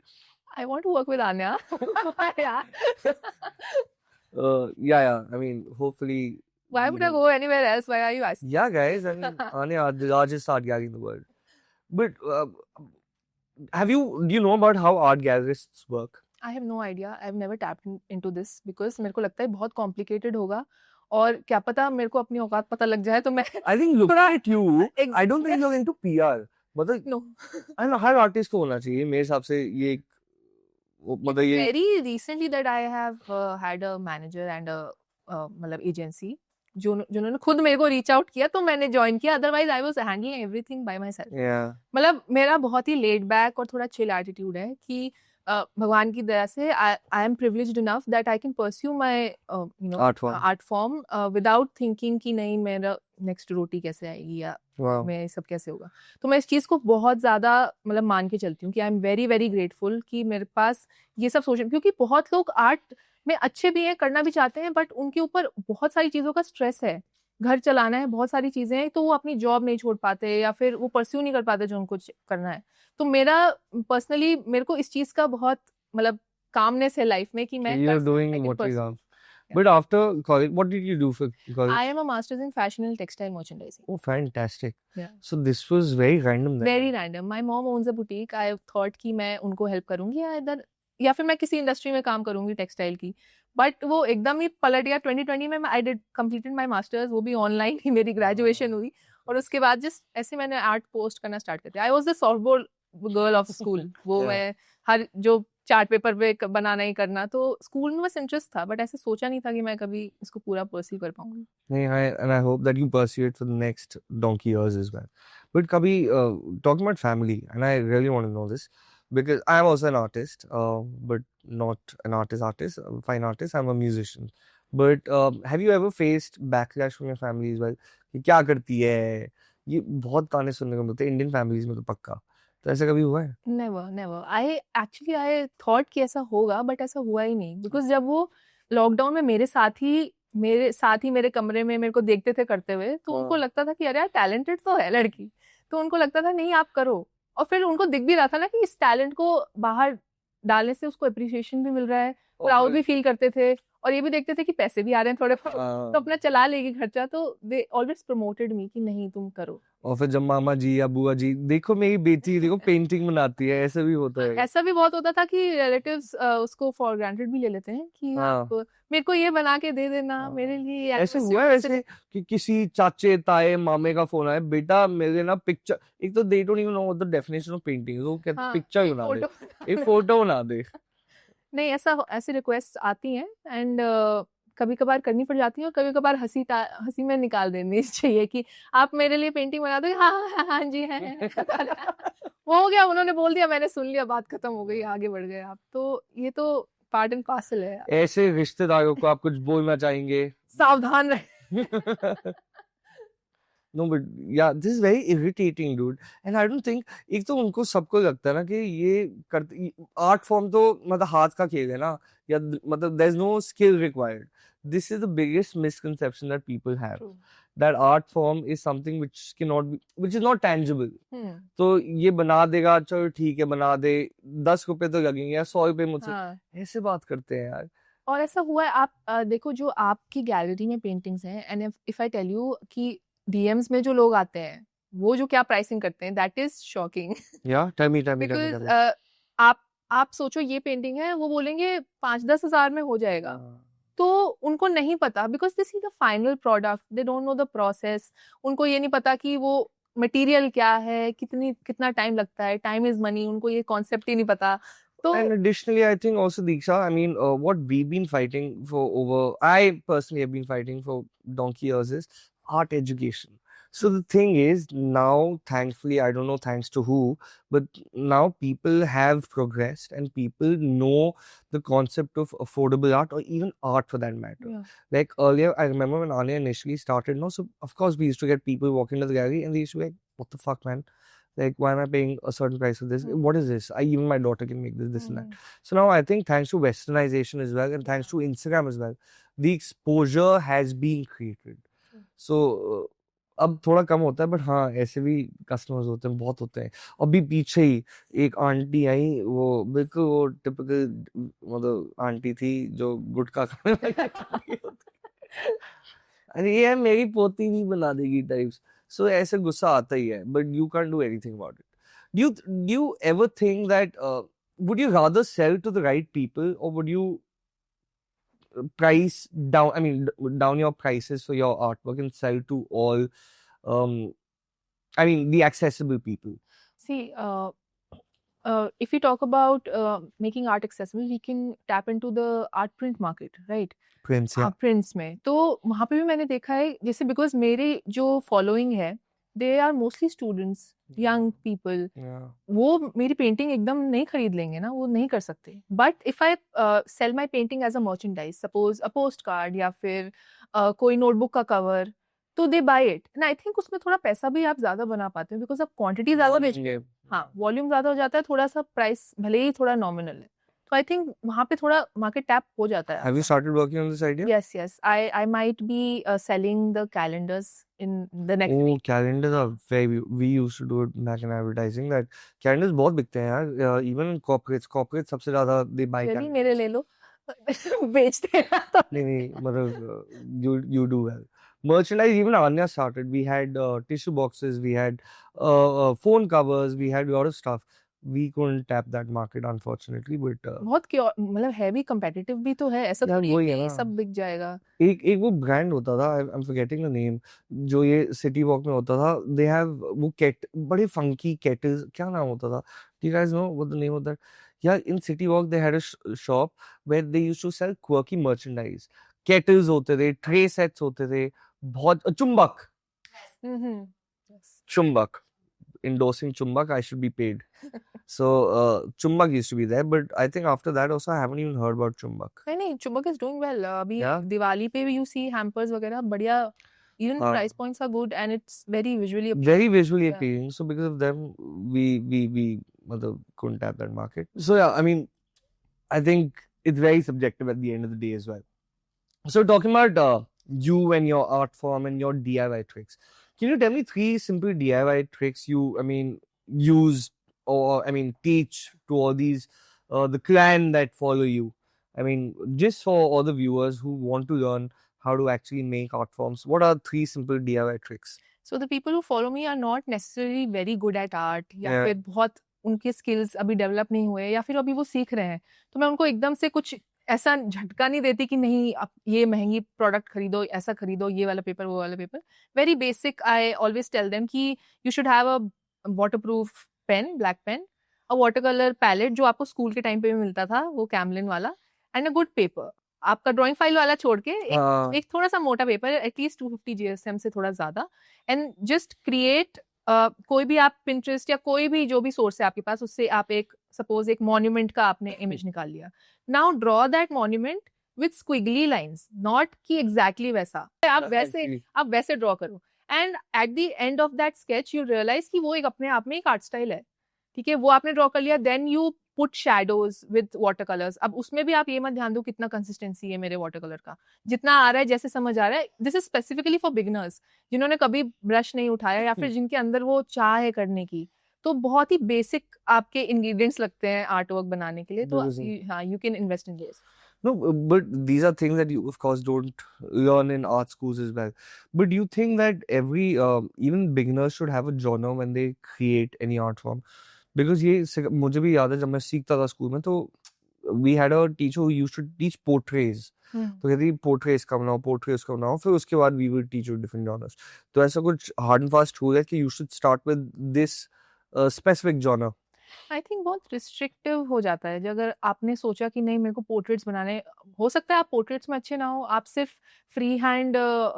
I want to work with Anya. Yeah. Yeah. I mean, hopefully. Why would I go anywhere else? Why are you asking? Yeah, guys. I mean, Anya, the largest art gallery in the world. But do you know about how art gallerists work? I have no idea. I've never tapped into this because मेरे को लगता है बहुत complicated होगा और क्या पता मेरे को अपनी औकात पता लग जाए तो मैं I think looking at you, एक- I don't think you're into PR. मतलब no. हर आर्टिस्ट को होना चाहिए मेरे हिसाब से, ये एक मतलब ये Very recently that I have had a manager and a मतलब agency जिन्होंने खुद मेरे को रीच आउट किया तो मैंने ज्वाइन किया, otherwise I was handling everything by my self. yeah. मतलब मेरा बहुत ही लेड बैक और थोड़ा चिल एटीट्यूड है कि भगवान की दया से I am privileged enough that I can pursue my you know Art form. Art form without thinking कि नहीं मेरा नेक्स्ट रोटी कैसे आएगी या Wow. मैं सब कैसे होगा। तो मैं इस चीज़ को बहुत ज़्यादा मतलब मान के चलती हूँ कि I am very very grateful कि मेरे पास ये सब सोच, क्योंकि बहुत लोग आर्ट में अच्छे भी हैं, करना भी चाहते हैं, बट उनके ऊपर बहुत सारी चीज़ों का स्ट्रेस है, घर चलाना है, बहुत सारी चीज़ें हैं, तो वो अपनी जॉब नहीं छोड़ पाते या फिर वो परस्यू नहीं कर पाते जो उनको करना है। तो मेरा पर्सनली मेरे को इस चीज़ का बहुत मतलब कामनेस है लाइफ में कि मैं You're doing what you love. But after college, what did you do for college? I am a master's in fashion and textile merchandising. Oh, fantastic. Yeah. So this was very random then. Very random. My mom owns a boutique. I thought कि मैं उनको help करूंगी या फिर मैं किसी industry में काम करूंगी टेक्सटाइल की, बट वो एकदम ही पलट गया। 2020 में I did completed my masters, वो भी ऑनलाइन ही मेरी ग्रेजुएशन हुई और उसके बाद जस्ट ऐसे मैंने आर्ट पोस्ट करना स्टार्ट कर दिया। I was the soft board girl of school. वो Yeah. मैं हर जो चार्ट पेपर पे बनाना ही करना, तो स्कूल में बस इंटरेस्ट था, बट ऐसे सोचा नहीं था कि मैं कभी इसको पूरा परस्यू कर पाऊंगी। And I hope that you pursue it for the next donkey years as well. But Kabhi, talking about family, and I really want to know this because I am also an artist, but not an artist, a fine artist. I'm a musician. But have you ever faced backlash from your family as well? कि क्या करती है? ये बहुत ताने सुनने को मिलते हैं इंडियन फैमिलीज में तो पक्का। तो ऐसा कभी हुआ है? नेवर आई थॉट कि ऐसा होगा, बट ऐसा हुआ ही नहीं। बिकॉज जब वो लॉकडाउन में मेरे साथ ही मेरे कमरे में मेरे को देखते थे करते हुए, तो उनको लगता था कि अरे यार टैलेंटेड तो है लड़की, तो उनको लगता था नहीं आप करो। और फिर उनको दिख भी रहा था ना कि इस टैलेंट को बाहर डालने से उसको अप्रिसिएशन भी मिल रहा है, प्राउड भी फील करते थे, और ये भी देखते थे कि पैसे भी आ रहे हैं थोड़े तो अपना चला लेगी खर्चा। तो दे ऑलवेज प्रमोटेड मी कि नहीं तुम करो। और फिर जब मामा जी या बुआ जी देखो मेरी बेटी देखो पेंटिंग बनाती है, ऐसा भी होता है। ऐसा भी बहुत होता था कि रिलेटिव्स उसको फॉर ग्रांटेड भी ले लेते हैं कि आप मेरे को ये बना के दे देना, मेरे लिए ऐसे हुआ है वैसे कि किसी चाचे ताए मामे का फोन आया, बेटा मेरे ना पिक्चर, एक तो they don't even know what the definition of painting, वो कहते हैं पिक्चर ही बना दे, एक फोटो बना दे। नहीं, ऐसे रिक्वेस्ट आती हैं एंड कभी कभार करनी पड़ जाती है, और कभी कभार हंसी में निकाल देनी चाहिए कि आप मेरे लिए पेंटिंग बना दो। हाँ जी है वो हो गया, उन्होंने बोल दिया, मैंने सुन लिया, बात खत्म हो गई, आगे बढ़ गए आप। तो ये तो पार्ट एंड पार्सल है। ऐसे रिश्तेदारों को आप कुछ बोलना चाहेंगे? सावधान रहे। No, but yeah, this is very irritating, dude. And I don't think एक तो उनको सबको लगता है ना कि ये करते आर्ट फॉर्म तो मतलब हाथ का खेल है ना, या मतलब there's no skill required. This is the biggest misconception that people have. True. That art form is something which cannot be, which is not tangible. तो ये बना देगा, चलो ठीक है बना दे, 10 रुपए तो लगेंगे या 100 रुपए मुझसे, हाँ। ऐसे बात करते हैं यार। और ऐसा हुआ है, आप देखो जो आपकी गैलरी में पेंटिंग्स हैं, and if I tell you कि डीएम्स में जो लोग आते हैं वो जो क्या प्राइसिंग करते हैं, दैट इज शॉकिंग। या टेल मी बिकॉज आप सोचो ये पेंटिंग है, वो बोलेंगे 5-10 हजार में हो जाएगा। तो उनको नहीं पता, because this is the final product, they don't know the process. उनको ये नहीं पता कि वो मटेरियल क्या है, कितना टाइम लगता है, टाइम इज मनी, उनको ये कॉन्सेप्ट ही नहीं पता। So, and additionally, I think also Diksha, I mean, what we've been fighting for I personally have been fighting for donkey years is art education. So the thing is, now, thankfully, I don't know thanks to who, but now people have progressed and people know the concept of affordable art or even art for that matter. Yeah. Like earlier, I remember when Anya initially started, no, so of course we used to get people walking to the gallery and they used to be like, what the fuck, man? Like, why am I paying a certain price for this? What is this? Even my daughter can make this, and that. So now I think thanks to westernization as well, and thanks to Instagram as well, the exposure has been created. So अब थोड़ा कम होता है, but हाँ ऐसे भी customers होते हैं, बहुत होते हैं। अभी पीछे ही एक आंटी आई, वो बिल्कुल वो टिपिकल मतलब आंटी थी जो गुटखा खाने वाली अरे यार मेरी पोती भी बना देगी टाइप्स। So ऐसे गुस्सा आता ही है, but you can't do anything about it. Do you ever think that would you rather sell to the right people or would you price down? I mean, down your prices for your artwork and sell to all. I mean, the accessible people. See, if we talk about making art accessible, we can tap into the art print market, right? Prints, yeah. Prints में तो वहाँ पे भी मैंने देखा है, जैसे because मेरे जो फॉलोइंग है they are mostly students, young people, वो मेरी पेंटिंग एकदम नहीं खरीद लेंगे ना, वो नहीं कर सकते। But if I sell my painting as a merchandise, suppose a post card या फिर कोई नोटबुक का कवर, तो they buy it and I think उसमें थोड़ा पैसा भी आप ज्यादा बना पाते हो, बिकॉज आप क्वांटिटी ज्यादा बेचते हो। हाँ, वॉल्यूम ज्यादा हो जाता है, थोड़ा सा प्राइस भले ही थोड़ा नॉमिनल है, तो आई थिंक वहाँ पे थोड़ा मार्केट टैप हो जाता है। Have you started working on this idea? Yes. I might be selling the calendars in the next week. Oh, calendars are very. We used to do it back in advertising. That calendars बहुत बिकते हैं यार. Even in corporates सबसे ज़्यादा they buy calendars. चलिए मेरे ले लो, बेचते हैं तो। नहीं मतलब you do well. Merchandise, even Anya started. We had tissue boxes, we had phone covers, we had a lot of stuff. We couldn't tap that market unfortunately, but बहुत मतलब हैवी competitive भी तो है, ऐसा यार थोड़ी वही है है कि ना, सब बिक जाएगा। एक वो ब्रांड होता था, I'm forgetting the name, जो ये सिटी वॉक में होता था, they have वो बड़े funky kettles, क्या नाम होता था? Do you guys know what the name of that? Yeah, in City Walk they had a shop where they used to sell quirky merchandise. Kettles होते थे, tray sets होते थे, बहुत चुंबक, चुंबक, endorsing Chumbak, I should be paid. So Chumbak used to be there, but I think after that also I haven't even heard about Chumbak. नहीं, Chumbak is doing well. अभी Yeah. Diwali पे भी you see hampers वगैरह बढ़िया, even price points are good and it's very visually appealing. So because of them, we couldn't tap that market. So yeah, I mean, I think it's very subjective at the end of the day as well. So talking about you and your art form and your DIY tricks, can you tell me 3 simple DIY tricks you, use or, teach to all these, the clan that follow you? I mean, just for all the viewers who want to learn how to actually make art forms, what are 3 simple DIY tricks? So the people who follow me are not necessarily very good at art, या Yeah. फिर बहुत उनके skills अभी develop नहीं हुए, या फिर अभी वो सीख रहे हैं, तो मैं उनको एकदम से कुछ ऐसा झटका नहीं देती कि नहीं आप ये महंगी प्रोडक्ट खरीदो, ऐसा खरीदो, ये वाला पेपर, वो वाला paper. Very basic, I always tell them कि you should have a waterproof pen, black pen, a water colour palette जो आपको स्कूल के टाइम पे भी मिलता था, वो कैमलिन वाला, एंड अ गुड पेपर। आपका ड्राइंग फाइल वाला छोड़ के एक थोड़ा सा मोटा पेपर, एटलीस्ट 250 GSM से थोड़ा ज्यादा, एंड जस्ट क्रिएट कोई भी आप Pinterest या कोई भी जो भी सोर्स है आपके पास, उससे आप एक सपोज एक मॉन्यूमेंट का आपने इमेज निकाल लिया. Now draw that monument with squiggly lines, not कि एग्जैक्टली वैसा, आप वैसे ड्रॉ करो. And at the end of that sketch you realize कि वो एक अपने आप में एक आर्ट स्टाइल है. ठीक है, वो आपने ड्रॉ कर लिया. Then you put shadows with water colours. अब उसमें भी आप ये मत ध्यान दो कितना कंसिस्टेंसी है मेरे वाटर कलर का, जितना आ रहा है जैसे समझ आ रहा है. This is specifically for beginners, जिन्होंने कभी ब्रश नहीं उठाया या फिर जिनके अंदर वो चाह है करने की. तो बहुत ही बेसिक आपके इंग्रेडिएंट्स लगते हैं आर्ट वर्क बनाने के लिए. तो हाँ, you can invest in this. No, but these are things that you, of course, don't learn in art schools as well. But do you think that every, even beginners should have a genre when they create any art form? Because ये मुझे भी याद है जब मैं सीखता था school में, तो we had a teacher who used to teach portraits. तो कहती portraits का बनाओ, फिर उसके बाद we would teach you different genres. तो ऐसा कुछ hard and fast rule है कि you should start with this specific genre. I think बहुत रिस्ट्रिक्टिव हो जाता है. अगर आपने सोचा कि नहीं मेरे को पोर्ट्रेट्स बनाने, हो सकता है आप पोर्ट्रेट्स में अच्छे ना हो, आप सिर्फ फ्री हैंड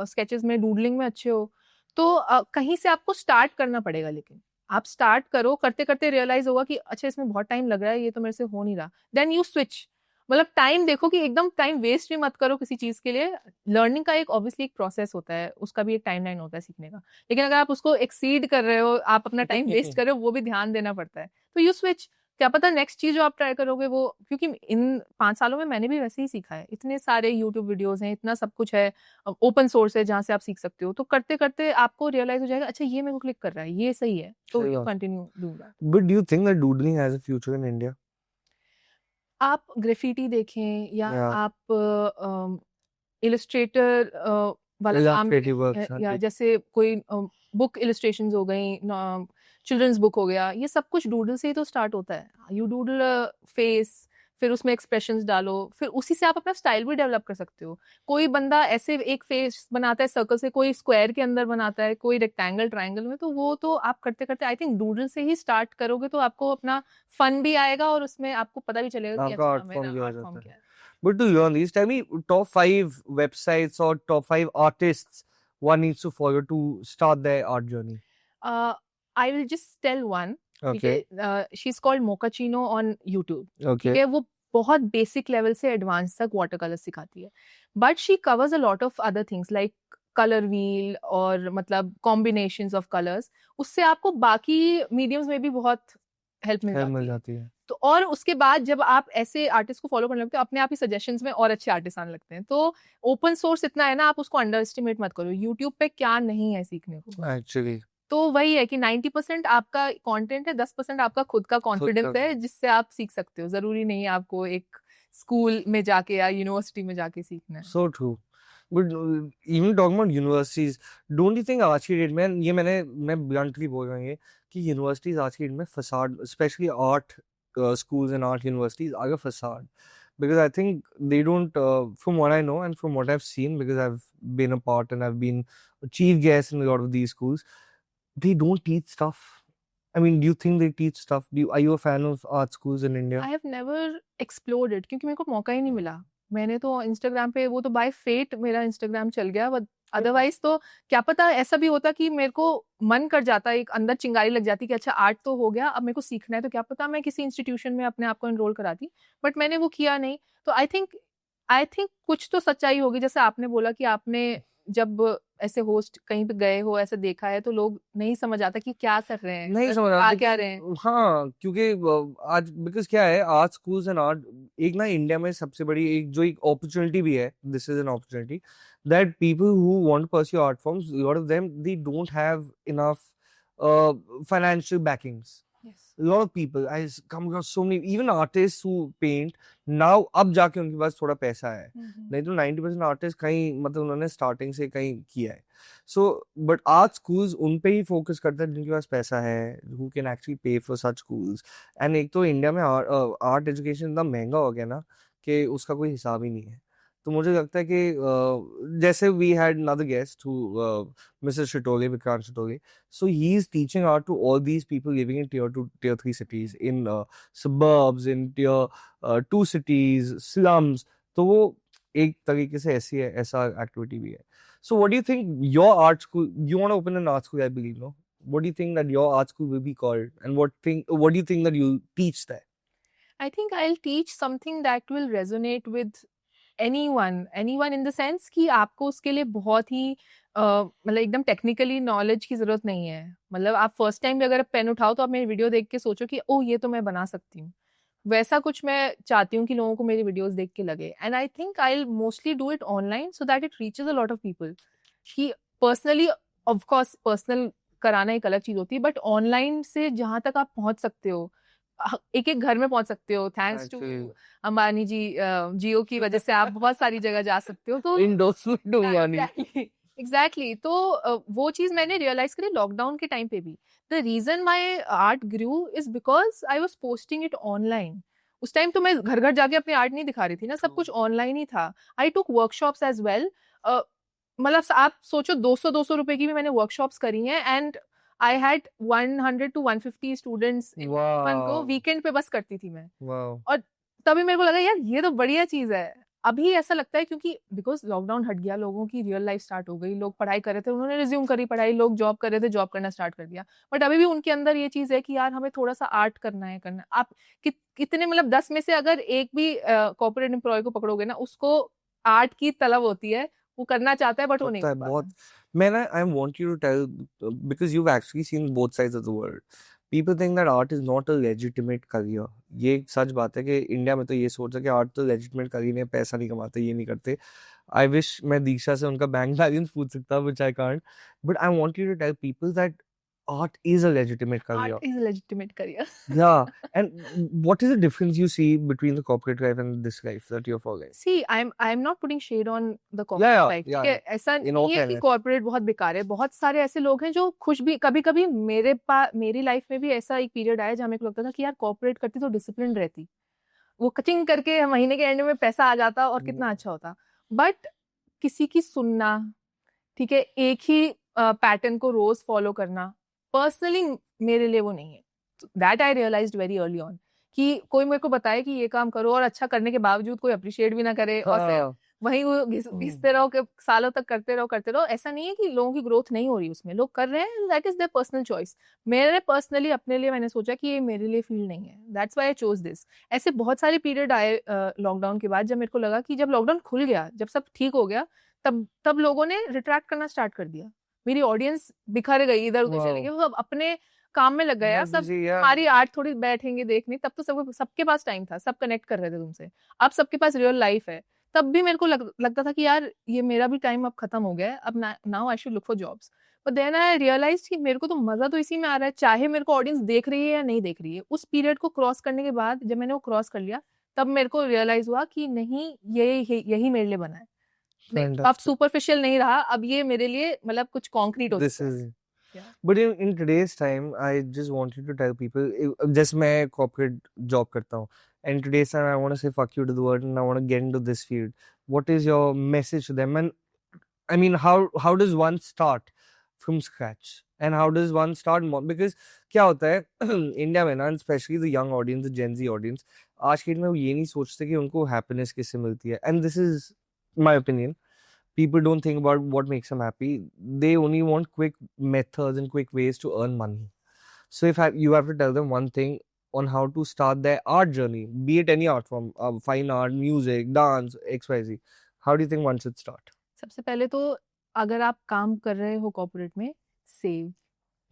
स्केचेस में, डूडलिंग में अच्छे हो, तो कहीं से आपको स्टार्ट करना पड़ेगा. लेकिन आप स्टार्ट करो, करते करते रियलाइज होगा कि अच्छा इसमें बहुत टाइम लग रहा है, ये तो मेरे से हो नहीं रहा. Then you switch. मतलब टाइम देखो कि एकदम टाइम वेस्ट भी मत करो किसी चीज के लिए. लर्निंग का एक ऑब्वियसली एक प्रोसेस होता है, उसका भी एक टाइमलाइन होता है सीखने का. लेकिन अगर आप उसको एक्सीड कर रहे हो, आप अपना टाइम वेस्ट कर रहे हो, वो भी ध्यान देना पड़ता है. तो यू स्विच. क्या पता नेक्स्ट चीज जो आप ट्राई करोगे वो, क्योंकि इन 5 सालों में मैंने भी वैसे ही सीखा है. इतने सारे यूट्यूब वीडियोस हैं, इतना सब कुछ है, ओपन सोर्स है जहाँ से आप सीख सकते हो. तो करते करते आपको रियलाइज हो जाएगा अच्छा ये मेरे को क्लिक कर रहा है, ये सही है, तो सही यू बात. Continue doing that. But do you think that doodling has a future in India? आप ग्राफिटी देखें या Yeah. आप इलस्ट्रेटर वाला काम, Illustrative works, हाँ या जी. जैसे कोई बुक इलस्ट्रेशंस हो गई, चिल्ड्रंस बुक हो गया, ये सब कुछ डूडल से ही तो स्टार्ट होता है. यू डूडल फेस, फिर उसमें एक्सप्रेशंस डालो, फिर उसी से आप अपना स्टाइल भी डेवलप कर सकते हो. कोई बंदा ऐसे एक फेस बनाता है सर्कल से, कोई स्क्वायर के अंदर बनाता है, कोई रेक्टेंगल ट्रायंगल में. तो वो तो आप करते करते आई थिंक डूडल से ही स्टार्ट करोगे तो आपको अपना फन भी आएगा और उसमें आपको पता भी चलेगा कि आपका अच्छा आर्ट फॉर्म मेरा भी हो आर्ट फॉर्म जाता क्या है. है. But to learn these, tell me top 5 websites or top 5 artists one needs to follow to start their art journey. I will just tell one. Okay. She is called Mochaccino on YouTube. ठीक Okay. है, वो बहुत basic level से advance तक water colour सिखाती है. But she covers a lot of other things like colour wheel और मतलब कॉम्बिनेशंस ऑफ कलर्स. उससे आपको बाकी मीडियम्स में भी बहुत हेल्प मिल Help मिल जाती है. जाती है. तो और उसके बाद जब आप ऐसे आर्टिस्ट को फॉलो करने लगते हो, अपने आप ही सजेशंस में और अच्छे आर्टिस्ट आने लगते हैं. तो ओपन सोर्स इतना है ना, आप उसको अंडर एस्टिमेट मत करो. यूट्यूब पे क्या नहीं है सीखने को. Actually. तो वही है कि 90% आपका कंटेंट है, 10% आपका खुद का कॉन्फिडेंस है जिससे आप सीख सकते हो. जरूरी नहीं है आपको एक स्कूल में जाके या यूनिवर्सिटी में जाके सीखना है. So true. But even talking about universities, don't you think आज की डेट में, ये मैं bluntly बोल रहा हूँ ये, कि यूनिवर्सिटीज आज की डेट में facade, specially art schools and art universities are a facade. Because I think they don't, from what I know and from what I've seen, because I've been a part and I've been a chief guest in a lot of these schools, they don't teach stuff. I mean, do you think they teach stuff? Are you a fan of art schools in India? I have never explored it, क्योंकि मेरे को मौका ही नहीं मिला. मैंने तो Instagram पे, वो तो बाय फेट मेरा इंस्टाग्राम चल गया. बट अदरवाइज तो क्या पता ऐसा भी होता कि मेरे को मन कर जाता, एक अंदर चिंगारी लग जाती कि अच्छा आर्ट तो हो गया, अब मेरे को सीखना है, तो क्या पता मैं किसी इंस्टीट्यूशन में अपने आप को एनरोल कराती. बट मैंने वो किया नहीं. तो आई थिंक कुछ तो सच्चाई होगी. जैसे आपने बोला कि आपने जब ऐसे होस्ट कहीं पे गए हो, ऐसे देखा है, तो लोग नहीं समझ आता कि क्या कर रहे हैं, नहीं समझ आता आ क्या रहे हैं. हाँ, क्योंकि आज बिकॉज क्या है, आर्ट स्कूल्स एंड आर्ट एक ना इंडिया में सबसे बड़ी एक जो एक अपॉर्चुनिटी भी है. This is an opportunity that people who want to pursue art forms, lot of them they don't have enough financial backings. Yes. A lot of people, I come across so many, even artists who paint now, अब जाके उनके पास थोड़ा पैसा है. नहीं तो 90% artist कहीं मतलब उन्होंने स्टार्टिंग से कहीं किया है. सो बट आर्ट स्कूल्स उन पे ही फोकस करते हैं जिनके पास पैसा है, हु कैन एक्चुअली पे फॉर सच स्कूल्स. एंड एक तो इंडिया में आर्ट एजुकेशन इतना महंगा हो गया ना कि उसका कोई हिसाब ही नहीं है. तो मुझे लगता है कि जैसे we had another guest who Mr. Shitole, Vikrant Shitole. So he's teaching art to all these people living in tier 2, tier 3 cities, in suburbs, in tier 2 cities, slums. तो वो एक तरीके से ऐसा एक्टिविटी भी है. So what do you think your art school, you want to open an art school, I believe, no? what do you think that your art school will be called, and what do you think that you teach there? I think I'll teach something that will resonate with anyone in the sense कि आपको उसके लिए बहुत ही मतलब एकदम technically knowledge की जरूरत नहीं है. मतलब आप फर्स्ट टाइम भी अगर पेन उठाओ तो आप मेरी वीडियो देख के सोचो कि ओह ये तो मैं बना सकती हूँ. वैसा कुछ मैं चाहती हूँ कि लोगों को मेरी वीडियोस देख के लगे. And I think I will mostly do it online so that it reaches a lot of people. कि पर्सनली ऑफ कोर्स पर्सनल कराना एक अलग चीज होती है, बट ऑनलाइन से जहां तक आप पहुंच सकते हो, एक एक घर में पहुंच सकते हो. थैंक्स टू अंबानी जी, जियो की वजह से आप बहुत सारी जगह जा सकते हो. तो एग्जैक्टली तो वो चीज मैंने रियलाइज करी लॉकडाउन के टाइम पे भी. The reason my art grew is because I was posting it online. उस टाइम तो मैं घर घर जाके अपनी आर्ट नहीं दिखा रही थी ना, सब कुछ ऑनलाइन ही था. आई टुक वर्कशॉप्स एज वेल. मतलब आप सोचो 200 रुपए की भी मैंने वर्कशॉप्स करी हैं. And I had 100 to 150 students को वीकेंड पे बस करती थी मैं. और तभी मेरे को लगा यार ये तो बढ़िया चीज है. अभी ऐसा लगता है क्योंकि बिकॉज लॉकडाउन हट गया, लोगों की रियल लाइफ स्टार्ट हो गई. लोग पढ़ाई कर रहे थे, उन्होंने रिज्यूम करी पढ़ाई. लोग जॉब कर रहे थे, जॉब करना स्टार्ट कर दिया. बट अभी भी उनके अंदर ये चीज है कि यार हमें थोड़ा सा आर्ट करना है. आप कितने मतलब 10 में से अगर एक भी कॉर्पोरेट एम्प्लॉय को पकड़ोगे ना, उसको आर्ट की तलब होती है, वो करना चाहता है बट वो नहीं कर पाता. Man, I want you to tell, because you've actually seen both sides of the world. People think that art is not a legitimate career. ये एक सच बात है कि इंडिया में तो ये सोचते हैं कि आर्ट तो legitimate career नहीं है, पैसा नहीं कमाते, ये नहीं करते. I wish मैं दीक्षा से उनका बैंक बैलेंस पूछ सकता, which I can't. But I want you to tell people that art is a legitimate career. Art is a legitimate career. Yeah. And what is the difference you see between the corporate life and this life that you're following? See, I'm not putting shade on the corporate life. Yeah. ऐसा नहीं है कि corporate बहुत बेकार है. बहुत सारे ऐसे लोग हैं जो खुश भी. कभी-कभी मेरी लाइफ में भी ऐसा एक पीरियड आया जहाँ मेरे को लगता था कि यार कॉर्पोरेट करती तो डिसिप्लिन रहती, वो कटिंग करके महीने के एंड में पैसा आ जाता और कितना अच्छा होता. बट किसी की सुनना, ठीक है, एक ही पैटर्न को रोज फॉलो करना, पर्सनली मेरे लिए वो नहीं है. That I realised very early on कि कोई मेरे को बताए कि ये काम करो और अच्छा करने के बावजूद कोई अप्रिशिएट भी ना करे और वहीं वो घिसते रहो कि सालों तक करते रहो. ऐसा नहीं है कि लोगों की ग्रोथ नहीं हो रही, उसमें लोग कर रहे हैं. That is their personal choice. मेरे पर्सनली अपने लिए मैंने सोचा कि ये मेरे लिए फील्ड नहीं है. That's why I chose this. ऐसे बहुत सारे पीरियड आए लॉकडाउन के बाद, जब मेरे को लगा कि जब लॉकडाउन खुल गया, जब सब ठीक हो गया, तब लोगों ने रिट्रैक्ट करना स्टार्ट कर दिया. मेरी ऑडियंस बिखर गई, इधर उधर चले गए, वो सब अपने काम में लग गया. सब हमारी आर्ट थोड़ी बैठेंगे देखने. तब तो सबके पास टाइम था, सब कनेक्ट कर रहे थे तुमसे. अब सबके पास रियल लाइफ है. तब भी मेरे को लगता था कि यार ये मेरा भी टाइम अब खत्म हो गया है. अब now I should look for jobs. But then I realise कि मेरे को तो मजा तो इसी में आ रहा है, चाहे मेरे को ऑडियंस देख रही है या नहीं देख रही है. उस पीरियड को क्रॉस करने के बाद जब मैंने वो क्रॉस कर लिया, तब मेरे को रियलाइज हुआ कि नहीं, यही मेरे लिए बना है. अब सुपरफिशियल नहीं रहा, अब ये मेरे लिए मतलब कुछ कॉन्क्रीट होता है. But in today's time, I just wanted to tell people, just मैं corporate job करता हूँ, and today's time I want to say fuck you to the world and I want to get into this field. What is your message to them? And I mean, how does one start from scratch? And how does one start? Because क्या होता है India में ना, especially the young audience, the Gen Z audience, आज के दिन में वो ये नहीं सोचते कि उनको happiness किससे मिलती है. And this is my opinion. People don't think about what makes them happy. They only want quick methods and quick ways to earn money. So if you have to tell them one thing on how to start their art journey, be it any art form, fine art, music, dance, XYZ, how do you think one should start? सबसे पहले तो अगर आप काम कर रहे हो corporate में, सेव.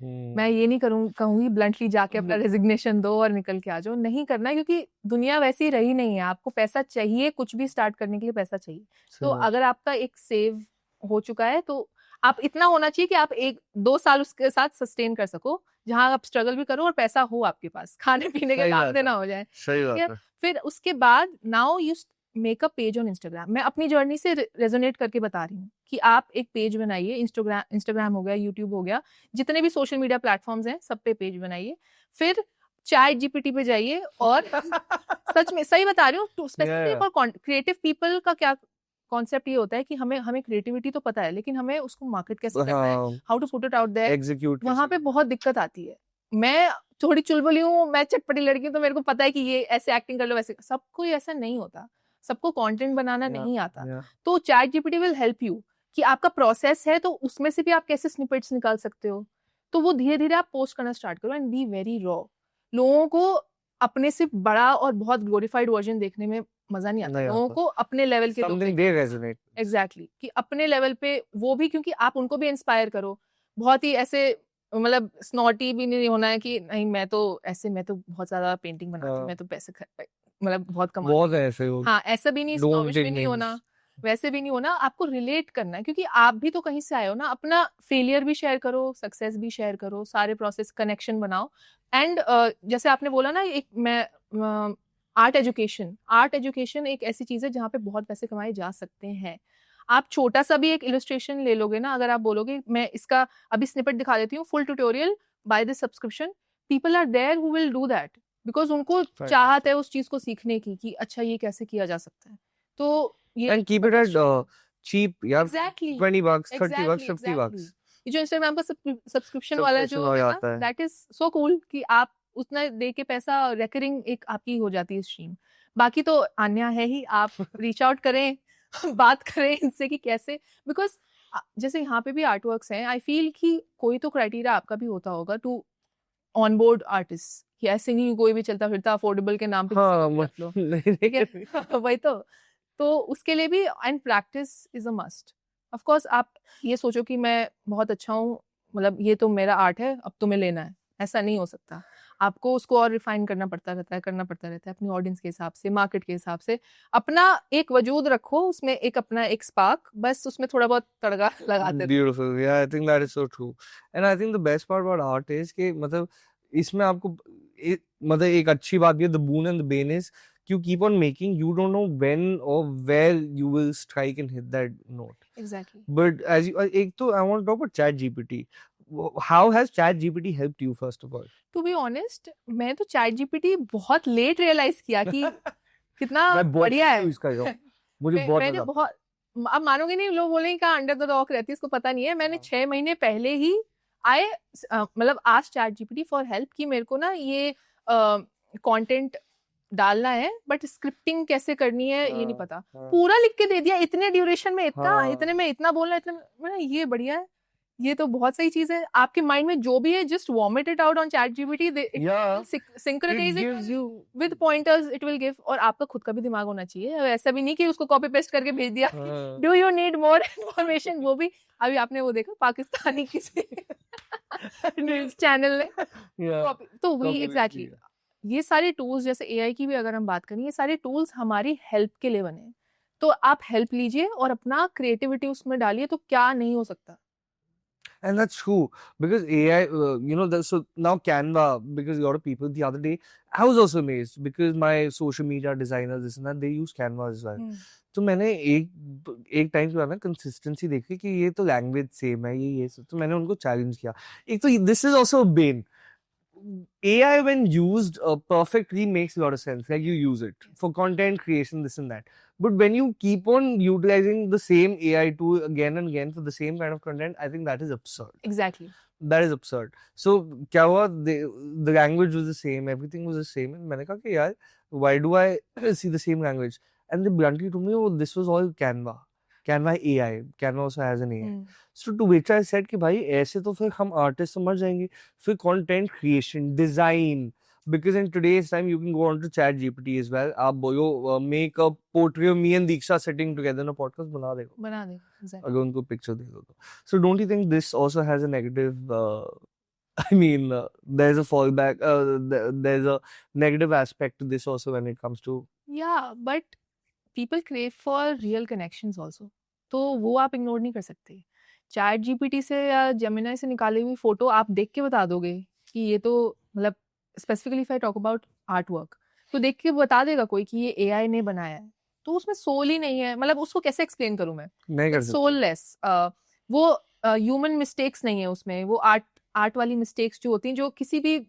मैं ये नहीं कहूंगी ब्लंटली जाके अपना रेजिग्नेशन दो और निकल के आ जाओ. नहीं करना है, क्योंकि दुनिया वैसी रही नहीं है. आपको पैसा चाहिए, कुछ भी स्टार्ट करने के लिए पैसा चाहिए. तो अगर आपका एक सेव हो चुका है तो आप इतना होना चाहिए कि आप 1-2 साल उसके साथ सस्टेन कर सको, जहां आप स्ट्रगल भी करो और पैसा हो आपके पास, खाने पीने के काम देना हो जाए. सही बात है. फिर उसके बाद now you make a page on Instagram. मैं अपनी जर्नी से रेजोनेट करके बता रही हूँ कि आप एक पेज बनाइए. इंस्टाग्राम हो गया, यूट्यूब हो गया, जितने भी सोशल मीडिया प्लेटफॉर्म्स हैं, सब पे पेज बनाइए. फिर चैट जीपीटी पे जाइए और सच में सही बता रही हूँ, स्पेसिफिक और क्रिएटिव पीपल का क्या कॉन्सेप्ट ये होता है कि हमें क्रिएटिविटी तो पता है, लेकिन हमें उसको मार्केट कैसे करना है, how to put it out there, execute, वहां पे बहुत दिक्कत आती है. मैं थोड़ी चुलबुली हूँ, मैं चटपटी लड़की हूँ, तो मेरे को पता है कि ये ऐसे एक्टिंग कर लो, वैसे. सबको ऐसा नहीं होता, सबको कंटेंट बनाना नहीं आता. तो chat GPT will help you कि आपका प्रोसेस है तो उसमें से भी आप कैसे स्निपेट्स निकाल सकते हो, तो वो धीरे धीरे आप पोस्ट करना स्टार्ट करो एंड बी वेरी रॉ. लोगों को अपने से बड़ा और बहुत ग्लोरीफाइड वर्जन देखने में मजा नहीं आता. नहीं लोगों आता. को अपने लेवल के Something they resonate. एग्जैक्टली कि अपने लेवल पे वो भी, क्योंकि आप उनको भी इंस्पायर करो. बहुत ही ऐसे मतलब स्नॉटी भी नहीं होना है कि नहीं मैं तो बहुत ज्यादा पेंटिंग बनाती हूँ, हाँ. मैं तो पैसे मतलब बहुत कमाती बहुत हूँ. है ऐसे लोग. हाँ, ऐसा भी नहीं, Don't स्नॉबिश भी take नहीं names. होना, वैसे भी नहीं होना. आपको रिलेट करना है क्योंकि आप भी तो कहीं से आए हो ना. अपना फेलियर भी शेयर करो, सक्सेस भी शेयर करो, सारे प्रोसेस कनेक्शन बनाओ. एंड जैसे आपने बोला ना, एक मैं आर्ट एजुकेशन एक ऐसी चीज है जहाँ पे बहुत पैसे कमाए जा सकते हैं. आप छोटा सा भी एक इलस्ट्रेशन ले लोगे ना, अगर आप बोलोगे मैं इसका अभी स्निपेट दिखा देती हूँ, full tutorial by this subscription, people are there who will do that because उनको Right. चाहत है उस चीज को सीखने की कि अच्छा ये कैसे किया जा सकता है. तो ये And keep it at cheap. Yeah. Exactly. $20, $30, Exactly, $50. ये जो इंस्टाग्राम का सब्सक्रिप्शन वाला जो हो है ना, जाता है. दैट इज सो कूल कि आप उतना दे के पैसा रेकरिंग एक आपकी हो जाती है स्ट्रीम. बाकी तो अन्य है ही, आप रीच आउट करें, बात करें इनसे कि कैसे, बिकॉज जैसे यहाँ पे भी आर्ट वर्क्स हैं. आई फील कि कोई तो क्राइटेरिया आपका भी होता होगा टू ऑन बोर्ड आर्टिस्ट, कि ऐसे नहीं कोई भी चलता फिरता अफोर्डेबल के नाम पे हाँ, रख लो. नहीं, ठीक है वही तो उसके लिए भी and practice is a must. Of course आप ये सोचो कि मैं बहुत अच्छा हूँ, मतलब ये तो मेरा आर्ट है, अब तुम्हें लेना है, ऐसा नहीं हो सकता. आपको उसको और रिफाइन करना पड़ता रहता है अपनी ऑडियंस के हिसाब से, मार्केट के हिसाब से. अपना एक वजूद रखो उसमें, एक अपना एक स्पार्क, बस उसमें थोड़ा बहुत तड़का लगाते रहो. Beautiful. Yeah, I think that is so true. And I think the best part about art is कि मतलब इसमें आपको मतलब एक अच्छी बात भी है, the boon and the bane is you keep on making, you don't know when or where you will strike and hit that note. Exactly. But as you, एक तो I want to talk about ChatGPT. How has ChatGPT helped you first of all? To be honest, मैं तो ChatGPT बहुत late realise किया कि कितना मैं बहुत बढ़िया है. यूज कर रहा हूँ, मुझे बहुत मैंने मजा. बहुत, आप मानोगे नहीं, लोग बोलेंगे कहाँ अंडर द रॉक रहती है, इसको पता नहीं है. मैंने 6 महीने पहले ही मतलब आज ChatGPT फॉर हेल्प की मेरे को ना ये कंटेंट डालना है, बट स्क्रिप्टिंग कैसे करनी है ये नहीं पता. पूरा लिख के दे दिया, इतने ड्यूरेशन में इतना, इतने में इतना बोलना, इतने में ये बढ़िया है. ये तो बहुत सही चीज है. आपके माइंड में जो भी है just vomit it out on ChatGPT. Synchronise it with pointers it will give. और आपका खुद का भी दिमाग होना चाहिए, ऐसा भी नहीं कि उसको कॉपी पेस्ट करके भेज दिया. Do you need more information. वो भी अभी आपने वो देखा पाकिस्तानी किसी न्यूज चैनल ने, तो वही एग्जैक्टली. ये सारे टूल्स, जैसे AI की भी अगर हम बात करें, ये सारे टूल्स हमारी हेल्प के लिए बने. तो आप हेल्प लीजिए और अपना क्रिएटिविटी उसमें डालिए, तो क्या नहीं हो सकता. And that's true because AI, so now Canva, because a lot of people the other day, I was also amazed because my social media designers, this and that, they use Canva as well. तो मैंने एक time के बाद ना consistency देखी कि ये तो लैंग्वेज सेम है, ये सब. तो मैंने उनको चैलेंज किया. एक तो this is also a bane. AI when used perfectly makes a lot of sense. Like you use it for content creation, this and that. But when you keep on utilizing the same AI tool again and again for the same kind of content, I think that is absurd. Exactly. That is absurd. So क्या हुआ? The language was the same, everything was the same. And मैंने कहा कि यार, why do I see the same language? And they bluntly told me, oh, this was all Canva. Canva AI. Canva also has an AI. So to which I said कि भाई ऐसे तो फिर हम artists समझ जाएंगे. फिर content creation, design. Because in today's time, you can go on to ChatGPT as well. आप बोलो make a portrait of me and Diksha sitting together in a podcast, बना देगा. Exactly. अगर उनको picture दे दो तो. So don't you think this also has a negative? I mean, there's a fallback. There's a negative aspect to this also when it comes to. Yeah, but people crave for real connections also. तो वो आप ignore नहीं कर सकते. ChatGPT से या Gemini से निकाली हुई फोटो आप देख के बता दोगे कि ये तो, मतलब specifically if I talk about art work, तो देख के बता देगा कोई कि ये AI ने बनाया है. तो उसमें सोल ही नहीं है. मतलब उसको कैसे एक्सप्लेन करूं मैं? नहीं कर सकते. सोललेस. वो ह्यूमन मिस्टेक्स नहीं है उसमें. वो आर्ट वाली मिस्टेक्स जो होती हैं, जो किसी भी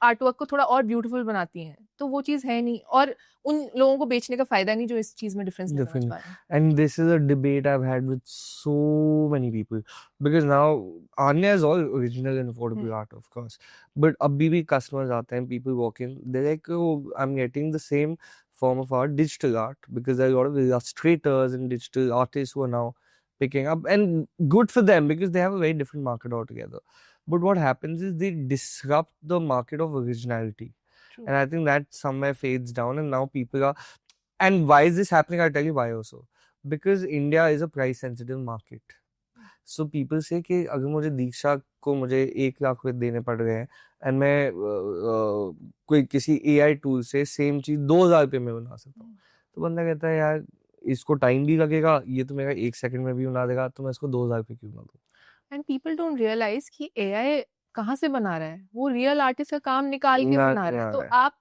आर्ट वर्क को थोड़ा और ब्यूटीफुल बनाती हैं, तो वो चीज है नहीं. और उन लोगों को बेचने का फायदा नहीं जो इस चीज में डिफरेंस समझ पा रहे हैं. And this is a debate I've had with so many people because now Anya is all original and affordable art, of course, but abhi bhi customers aate hain, people walk in, they're like, oh, I'm getting the same form of art, digital art, because there are a lot of illustrators and digital artists who are now picking up, and good for them because they have a very different market altogether. But what happens is they disrupt the market of originality. True. And I think that somewhere fades down, and now people are. And why is this happening? I'll tell you why also. Because India is a price sensitive market. So people say कि अगर मुझे दीक्षा को मुझे 1 लाख रुपए देने पड़ रहे हैं and मैं कोई किसी AI टूल से सेम चीज 2,000 रुपए में बना सकता हूँ, तो बंदा कहता है यार इसको टाइम भी लगेगा, ये तो मेरा 1 सेकंड में भी बना देगा, तो मैं इसको 2,000 रुपए क्यों ना दूँ. एंड पीपल डोंट रियलाइज कि AI कहाँ से बना रहा है, वो रियल आर्टिस्ट का काम निकाल के बना रहा है. तो आप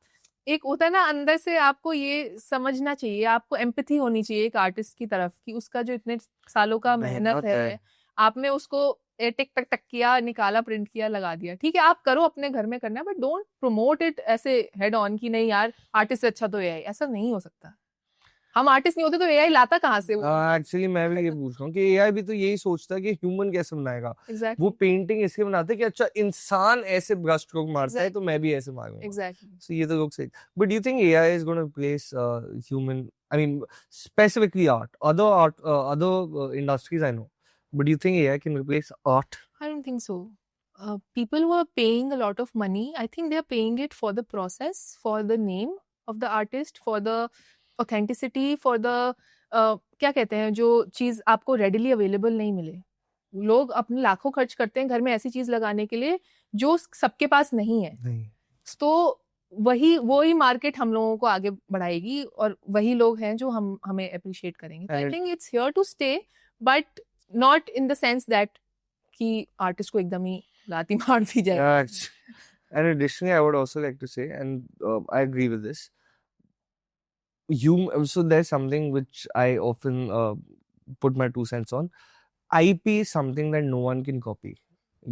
एक होता है ना अंदर से, आपको ये समझना चाहिए, आपको एम्पैथी होनी चाहिए एक आर्टिस्ट की तरफ कि उसका जो इतने सालों का मेहनत है, आपने उसको टिक टक टक किया, निकाला, प्रिंट किया, लगा दिया. ठीक है, आप करो, अपने घर में करना है, बट डोंट प्रमोट इट ऐसे हेड ऑन कि नहीं यार आर्टिस्ट से अच्छा तो AI. ऐसा नहीं हो सकता. हम आर्टिस्ट नहीं होते तो AI लाता कहाँ से? एक्चुअली मैं भी ये पूछ रहा हूँ कि AI भी तो यही सोचता है कि ह्यूमन कैसे बनाएगा. Exactly. वो पेंटिंग इसके बनाते हैं कि अच्छा इंसान ऐसे ब्रश स्ट्रोक मारता है तो मैं भी ऐसे मारूंगा. Exactly. So ये तो लोग सही. But do you think AI is going to replace human? I mean, specifically art. Other industries I know. But do you think AI can replace art? I don't think so. People who are paying a lot of money, I think they are paying it for the process, for the name of the artist, for the authenticity, for the क्या कहते हैं, जो चीज आपको readily available नहीं मिले. लोग अपने लाखों खर्च करते हैं घर में ऐसी चीज लगाने के लिए जो सबके पास नहीं है. तो वही मार्केट हम लोगों को आगे बढ़ाएगी और वही लोग हैं जो हमें अप्रिशिएट करेंगे. I think it's here to stay, but not in the sense that कि आर्टिस्ट को एकदम ही लाती मार दी जाए. And additionally, I would also like to say, and I agree with this. So there's something which I often put my 2 cents on. IP is something that no one can copy.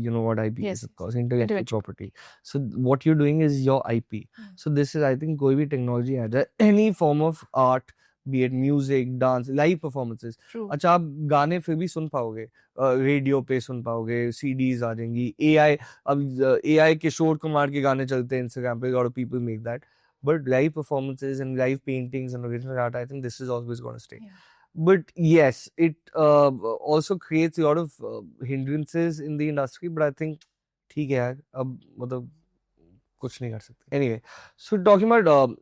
You know what IP is, of course, intellectual property. So what you're doing is your IP. So this is, I think, कोई भी technology है, any form of art, be it music, dance, live performances. अच्छा आप गाने फिर भी सुन पाओगे, radio पे सुन पाओगे, CDs आ जाएंगी. AI किशोर कुमार के गाने चलते हैं Instagram पे, a lot of people make that. But live performances and live paintings and original art, I think this is always going to stay. Yeah. But yes, it also creates a lot of hindrances in the industry. But I think, ठीक है यार, अब मतलब कुछ नहीं कर सकते. Anyway, so talking about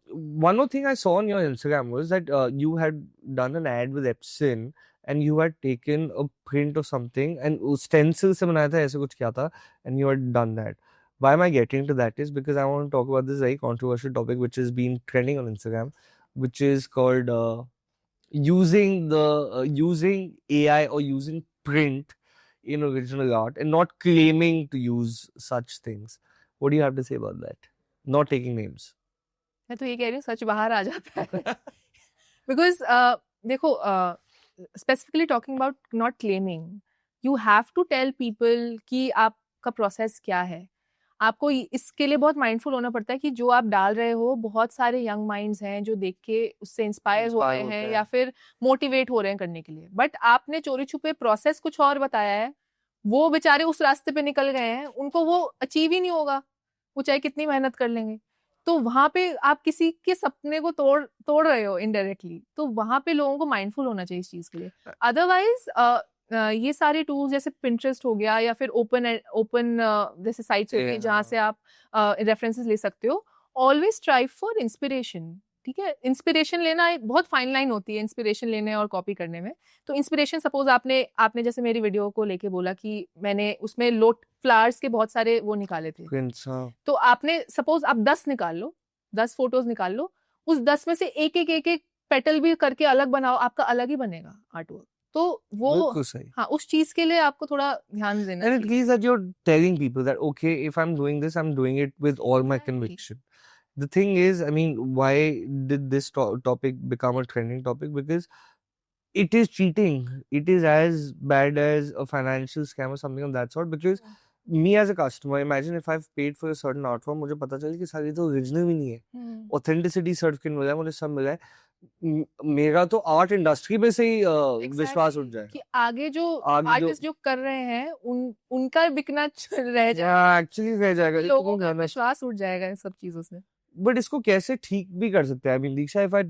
one more thing I saw on your Instagram was that you had done an ad with Epson and you had taken a print of something and stencil से बनाया था, ऐसे कुछ किया था, and you had done that. Why am I getting to that is because I want to talk about this very controversial topic which has been trending on Instagram, which is called using AI or using print in original art and not claiming to use such things. What do you have to say about that? Not taking names. मैं तो ये कह रही हूँ सच बाहर आ जाता है. Because देखो, specifically talking about not claiming, you have to tell people कि आपका process क्या है. आपको इसके लिए बहुत माइंडफुल होना पड़ता है कि जो आप डाल रहे हो, बहुत सारे यंग माइंड्स हैं जो देख के उससे इंस्पायर हो रहे हैं या फिर मोटिवेट हो रहे हैं करने के लिए. बट आपने चोरी छुपे प्रोसेस कुछ और बताया है, वो बेचारे उस रास्ते पे निकल गए हैं, उनको वो अचीव ही नहीं होगा, वो चाहे कितनी मेहनत कर लेंगे. तो वहां पे आप किसी के सपने को तोड़ रहे हो इनडायरेक्टली. तो वहां पे लोगों को माइंडफुल होना चाहिए इस चीज के लिए. अदरवाइज ये सारे टूल्स जैसे Pinterest हो गया या फिर ओपन जैसे साइट्स होती है जहाँ से आप रेफरेंसेस ले सकते हो. Always try for inspiration. ठीक है, इंस्पिरेशन लेना एक बहुत फाइन लाइन होती है इंस्पिरेशन लेने और कॉपी करने में. तो इंस्पिरेशन सपोज आपने जैसे मेरी वीडियो को लेके बोला कि मैंने उसमें लोट फ्लावर्स के बहुत सारे वो निकाले थे, तो आपने सपोज आप 10 निकाल लो, 10 फोटोज निकाल लो, उस 10 में से एक पेटल भी करके अलग बनाओ, आपका अलग ही बनेगा आर्ट वर्क. तो वो हाँ, उस चीज के लिए आपको थोड़ा ध्यान देना. And it means that you're telling people that okay, if I'm doing this, I'm doing it with all my conviction. The thing is, I mean, why did this topic become a trending topic? Because it is cheating. It is as bad as a financial scam or something of that sort. Because me as a customer, imagine if I've paid for a certain art form, मुझे पता चले कि सारी तो original भी नहीं है, authenticity certificate मिला है, मुझे सब मिला है, मेरा तो आर्ट इंडस्ट्री पे से ही विश्वास उठ जाए कि आगे जो आर्टिस्ट जो कर रहे हैं उनका बिकना रह जाएगा. एक्चुअली रह जाएगा, लोगों का विश्वास उठ जाएगा इन सब चीजों से. बट इसको कैसे ठीक भी कर सकते हैं? I mean Diksha, if I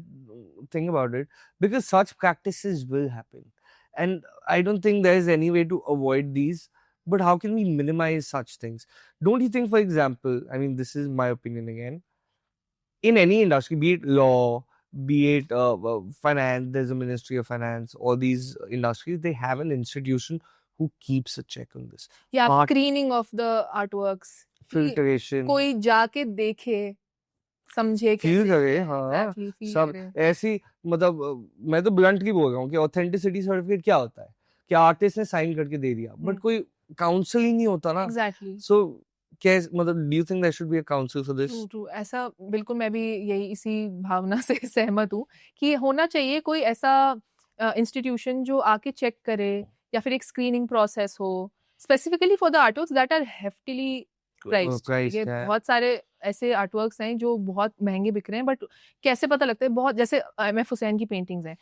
think about it, because such practices will happen And I don't think there is any way to avoid these. But how can we minimize such things? Don't you think, for example, I mean, this is my opinion again, in any industry, be it law, be it finance, there's a Ministry of Finance, all these industries, they have an institution who keeps a check on this. या Art- screening of the artworks, Filtration. कोई जाके देखे, समझे, feel कैसे करे, है, हाँ, exactly, feel सब करे. ऐसी, मतलब मैं तो ब्लंटली बोल रहा हूँ कि ऑथेंटिसिटी सर्टिफिकेट क्या होता है कि आर्टिस्ट ने साइन करके दे दिया, बट कोई काउंसिल ही नहीं होता ना. Exactly. सो कैसे, मतलब do you think there should be a council for this? True, ऐसा बिल्कुल, मैं भी यही इसी भावना से सहमत हूँ कि होना चाहिए कोई ऐसा इंस्टीट्यूशन जो आके चेक करे, या फिर एक स्क्रीनिंग प्रोसेस हो specifically for the artworks that are heftily priced. ये बहुत सारे ऐसे आर्टवर्क्स हैं जो बहुत महंगे बिक रहे हैं, बट कैसे पता लगता है, बहुत जैसे एम.एफ. हुसैन की पेंटिंग्स हैं,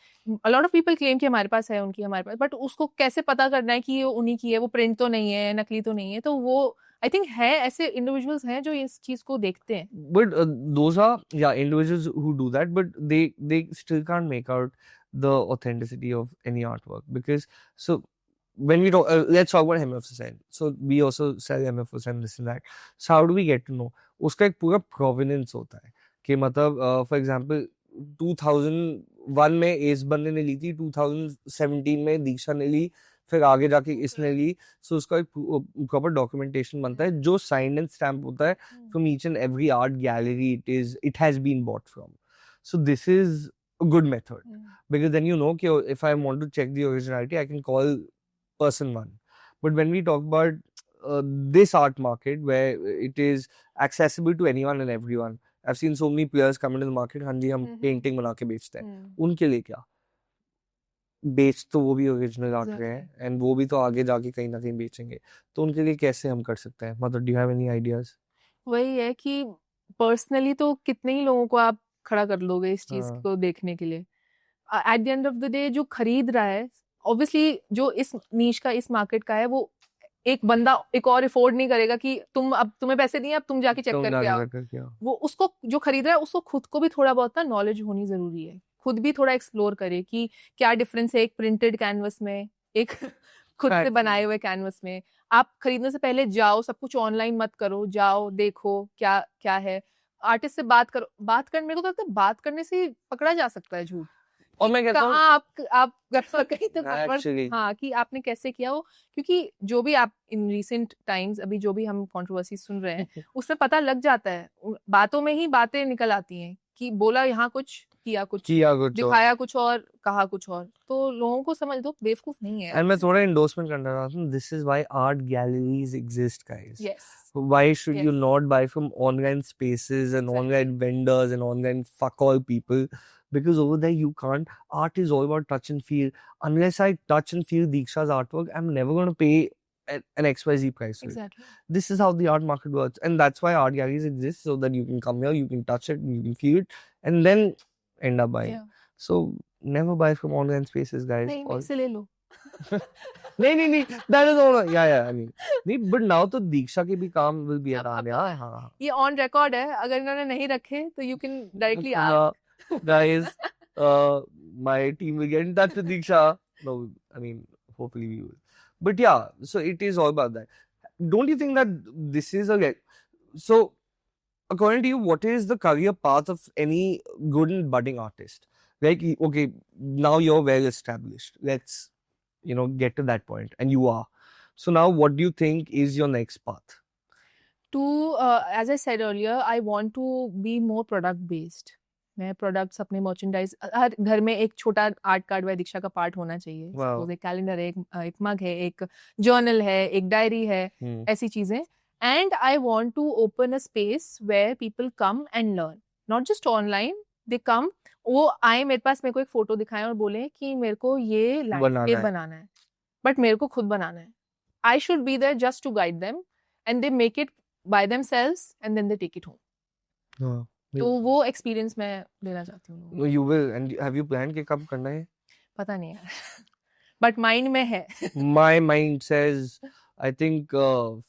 अ लॉट ऑफ पीपल क्लेम कि हमारे पास है, उनकी हमारे पास, बट उसको कैसे पता करना है कि ये उन्हीं की है, वो प्रिंट तो नहीं है, नकली तो नहीं है. तो वो आई थिंक है, ऐसे इंडिविजुअल्स हैं जो इस चीज को देखते हैं. But those are, yeah, individuals who do that, but they still can't make out the authenticity of any artwork, because so when we talk, let's talk about MF Hussain. So we also sell MF Hussain, this and that. So how do we get to know? उसका एक पूरा provenance होता है कि मतलब for example 2001 में S बंदे ने ली थी, 2017 में दीक्षा ने ली, फिर आगे जाके इसने ली. सो उसका एक प्रॉपर डॉक्यूमेंटेशन बनता है जो साइंड एंड स्टैम्प होता है from each and every art gallery it has been bought from. So this is a good method, because then you know कि if I want to check the originality, I can call person one. But when we talk about this art market where it is accessible to anyone and everyone, I've seen so many players come into the market, हाँ जी हम painting बना के बेचते हैं, उनके लिए क्या? बेच तो वो भी ओरिजिनल आर्ट रहे हैं, एंड वो भी तो आगे जाके कहीं ना कहीं बेचेंगे, तो उनके लिए कैसे हम कर सकते हैं? मतलब do you have any ideas? वही है कि पर्सनली तो कितने ही लोगों को आप खड़ा कर लोगे इस चीज हाँ. को देखने के लिए. Eight the end of the day जो खरीद रहा है, ऑब्वियसली जो इस नीश का, इस मार्केट का है, वो एक बंदा एक और अफोर्ड नहीं करेगा कि तुम, अब तुम्हें पैसे दिए, अब तुम जाके चेक करके आओ. वो उसको जो खरीद रहा है उसको खुद को भी थोड़ा बहुत ना नॉलेज होनी जरूरी है, खुद भी थोड़ा एक्सप्लोर करे कि क्या डिफरेंस है एक प्रिंटेड कैनवस में, एक खुद से बनाए हुए कैनवस में. आप खरीदने से पहले जाओ, सब कुछ ऑनलाइन मत करो, जाओ देखो क्या क्या है, आर्टिस्ट से बात करो. बात करने, मेरे को तो लगता है बात करने से पकड़ा जा सकता है झूठ. और मैं कहता हूँ आप कहीं तो हाँ कि आपने कैसे किया हो, क्योंकि जो भी आप इन रिसेंट टाइम्स अभी जो भी हम कंट्रोवर्सी सुन रहे हैं उसमें पता लग जाता है, बातों में ही बातें निकल आती हैं कि बोला यहाँ कुछ, किया कुछ, दिखाया कुछ और, कहा कुछ और. तो लोगों को समझ दो, बेवकूफ नहीं है. एंड मैं थोड़ा एंडोर्समेंट करना चाहता हूँ, this is why art galleries exist guys. Yes. Why should you not buy from online spaces and online vendors and online fuck all people? Because over there you can't. Art is all about touch and feel. Unless I touch and feel Diksha's artwork, I'm never going to pay an XYZ price for it. Exactly. This is how the art market works. And that's why art galleries exist, so that you can come here, you can touch it, you can feel it, and then end up buying. Yeah. So never buy from online spaces, guys. नहीं, मेरे से ले लो. नहीं, that is all. Yeah, I mean, नहीं, but now तो दीक्षा के भी काम will be around. Yeah, हाँ. ये ऑन रिकॉर्ड है, अगर इन्होंने नहीं रखे तो you can directly ask. Guys, my team will get in touch with Diksha. No, I mean, hopefully we will. But yeah, so it is all about that. Don't you think that this is a, so according to you, what is the career path of any good and budding artist? Like, okay, now you're well established. Let's, get to that point, and you are. So now, what do you think is your next path? As I said earlier, I want to be more product based. मैं products, अपने merchandise, हर घर में एक छोटा art card व दीक्षा का part होना चाहिए. Wow. एक कैलेंडर है, एक मग है, एक जर्नल है, एक डायरी है, ऐसी चीजें. And I want to open a space where people come and learn, not just online. They come, वो आए मेरे पास, मेरे को एक फोटो दिखाएं और बोले कि मेरे को ये लैंडस्केप बनाना है, बट मेरे को खुद बनाना है. I should be there just to guide them, and they make it by themselves and then they take it home. तो वो एक्सपीरियंस मैं लेना चाहती हूँ. You will, and have you planned कि कब करना है? पता नहीं यार, बट माइंड में है. My mind says, I think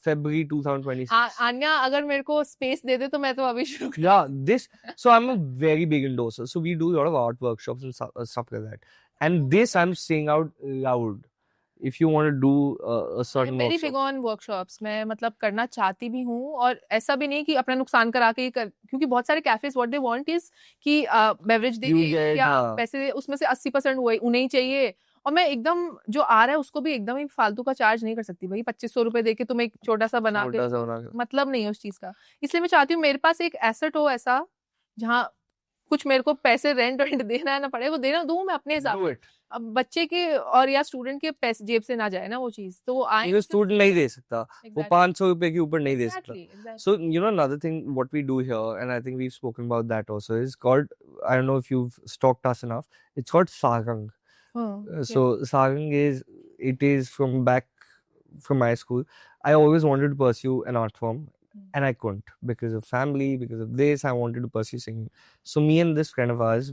February 2026. Anya अगर मेरे को स्पेस दे दे तो मैं तो अभी शुरू कर. Yeah, so I'm a very big endorser. So we do a lot of art workshops and stuff like that. And this I'm saying out loud. If you want to do a certain I'm very workshop. big on workshops. मैं मतलब करना चाहती भी हूँ और ऐसा भी नहीं कि अपना नुकसान करा के ही कर, क्योंकि बहुत सारे cafes what they want is कि बेवरेज दे You get, या हाँ. पैसे उसमें से 80% उन्हें ही चाहिए, और मैं एकदम जो आ रहा है उसको भी एकदम ही फालतू का चार्ज नहीं कर सकती भाई। 2500 रुपए दे के तुम एक छोटा सा बना के, छोटा सा बना के. मतलब नहीं है उस चीज का। इसलिए मैं चाहती हूँ मेरे पास एक एसेट हो ऐसा जहाँ कुछ मेरे को पैसे रेंट देना ना पड़े, वो देना दूं मैं अपने हिसाब Do से। it. अब बच्चे के और या स्टूडेंट के पैसे जेब से ना जाए ना वो चीज, तो वो आए ये स्टूडेंट नहीं दे सकता, वो 500 रुपए के ऊपर नहीं दे सकता. Exactly. So, you know, another thing what we do here, and I think we've spoken about that also, is called, I don't know if you've stalked us enough, it's called Sarang. So Sarang it is from my school. I always wanted to pursue an art form, and I couldn't because of family, because of this. I wanted to pursue singing. So me and this friend of ours,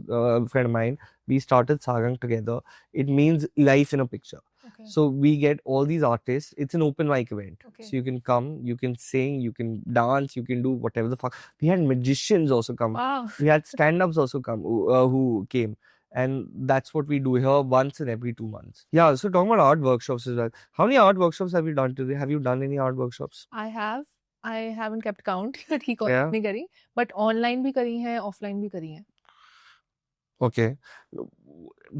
friend of mine, we started Sarang together. It means life in a picture. Okay. So we get all these artists. It's an open mic event. Okay. So you can come, you can sing, you can dance, you can do whatever the fuck. We had magicians also come. Wow. We had stand-ups also come who came. And that's what we do here once in every 2 months. Yeah, so talking about art workshops as well. How many art workshops have you done today? Have you done any art workshops? I haven't kept count ठीक Yeah. नहीं करी, but online भी करी है, offline भी करी है। Okay.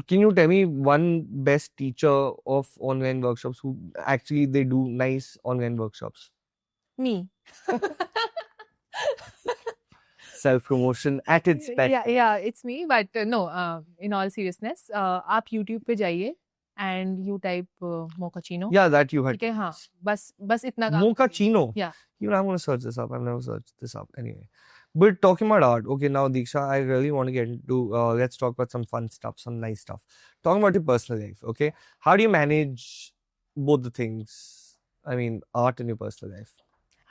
Can you tell me one best teacher of online workshops who actually they do nice online workshops? Me. Self-promotion at its best. Yeah, it's me, but no, in all seriousness, आप YouTube पे जाइए and you type mochaccino. Yeah, that you had. ठीक है, हाँ, बस इतना काम Mochaccino. Yeah. Even I'm going to search this up. I've never searched this up anyway. But talking about art, okay, now Diksha, I really want to get into, let's talk about some fun stuff, some nice stuff. Talking about your personal life, okay? How do you manage both the things? I mean, art and your personal life.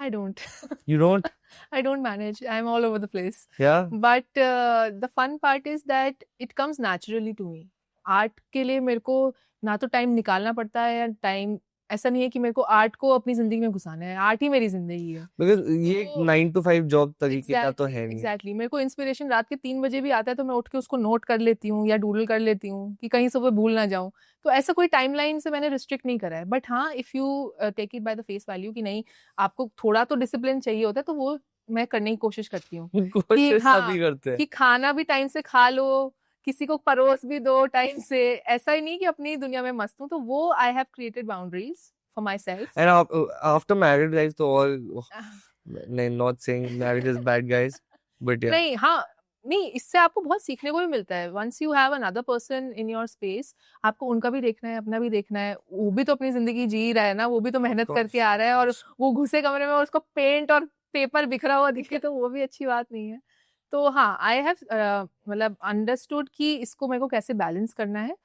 I don't. You don't? I don't manage. I'm all over the place. Yeah? But the fun part is that it comes naturally to me. Art के लिए मेरे को ना तो time निकालना पड़ता है, या टाइम ऐसा नहीं है कि मेरे को आर्ट को अपनी जिंदगी में घुसाना है। आर्ट ही मेरी जिंदगी है। Because ये 9 to 5 जॉब तरीके का तो है नहीं। एग्जैक्टली। मेरे को इंस्पिरेशन रात के 3 बजे भी आता है तो मैं उठ के उसको नोट कर लेती हूँ या डूडल कर लेती हूँ कि कहीं से वो भूल ना जाऊँ। तो ऐसा कोई टाइमलाइन से मैंने रिस्ट्रिक्ट नहीं करा है। बट हाँ, if you take it by the face value कि नहीं, आपको थोड़ा तो डिसिप्लिन चाहिए होता है, तो वो मैं करने की कोशिश करती हूँ। कोशिश सभी करते हैं कि खाना भी टाइम से खा लो, किसी को परोस भी दो टाइम से, ऐसा ही नहीं कि अपनी दुनिया में मस्त हूँ। तो वो I have created boundaries for myself. And after married life, तो all not saying marriage is bad, guys, but yeah. नहीं, हाँ, नहीं, इससे आपको बहुत सीखने को भी मिलता है। Once you have another person in your space, आपको उनका भी देखना है, अपना भी देखना है। वो भी तो अपनी जिंदगी जी रहा है ना, वो भी तो मेहनत करके आ रहा है, और वो घुसे कमरे में और उसको पेंट और पेपर बिखरा हुआ दिखे तो वो भी अच्छी बात नहीं है। तो हाँ, आई हैव मतलब अंडरस्टूड कि इसको मेरे को कैसे बैलेंस करना है।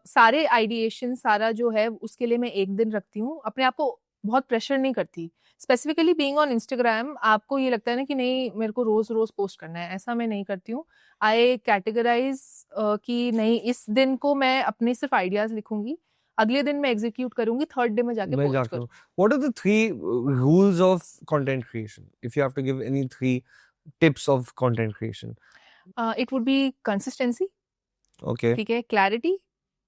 सारे आइडिएशन, सारा जो है उसके लिए मैं एक दिन रखती हूँ। अपने आप को बहुत प्रेशर नहीं करती। स्पेसिफिकली बीइंग ऑन इंस्टाग्राम, आपको ये लगता है ना कि नहीं मेरे को रोज रोज पोस्ट करना है, ऐसा मैं नहीं करती हूँ। आई कैटेगराइज कि नहीं, इस दिन को मैं अपने सिर्फ आइडियाज लिखूंगी, अगले दिन मैं एग्जीक्यूट करूंगी, थर्ड डे में जाके पोस्ट करूँ। What are the 3 rules of content creation? If you have to give any 3 tips of content creation. It would be consistency. Okay. ठीक है, clarity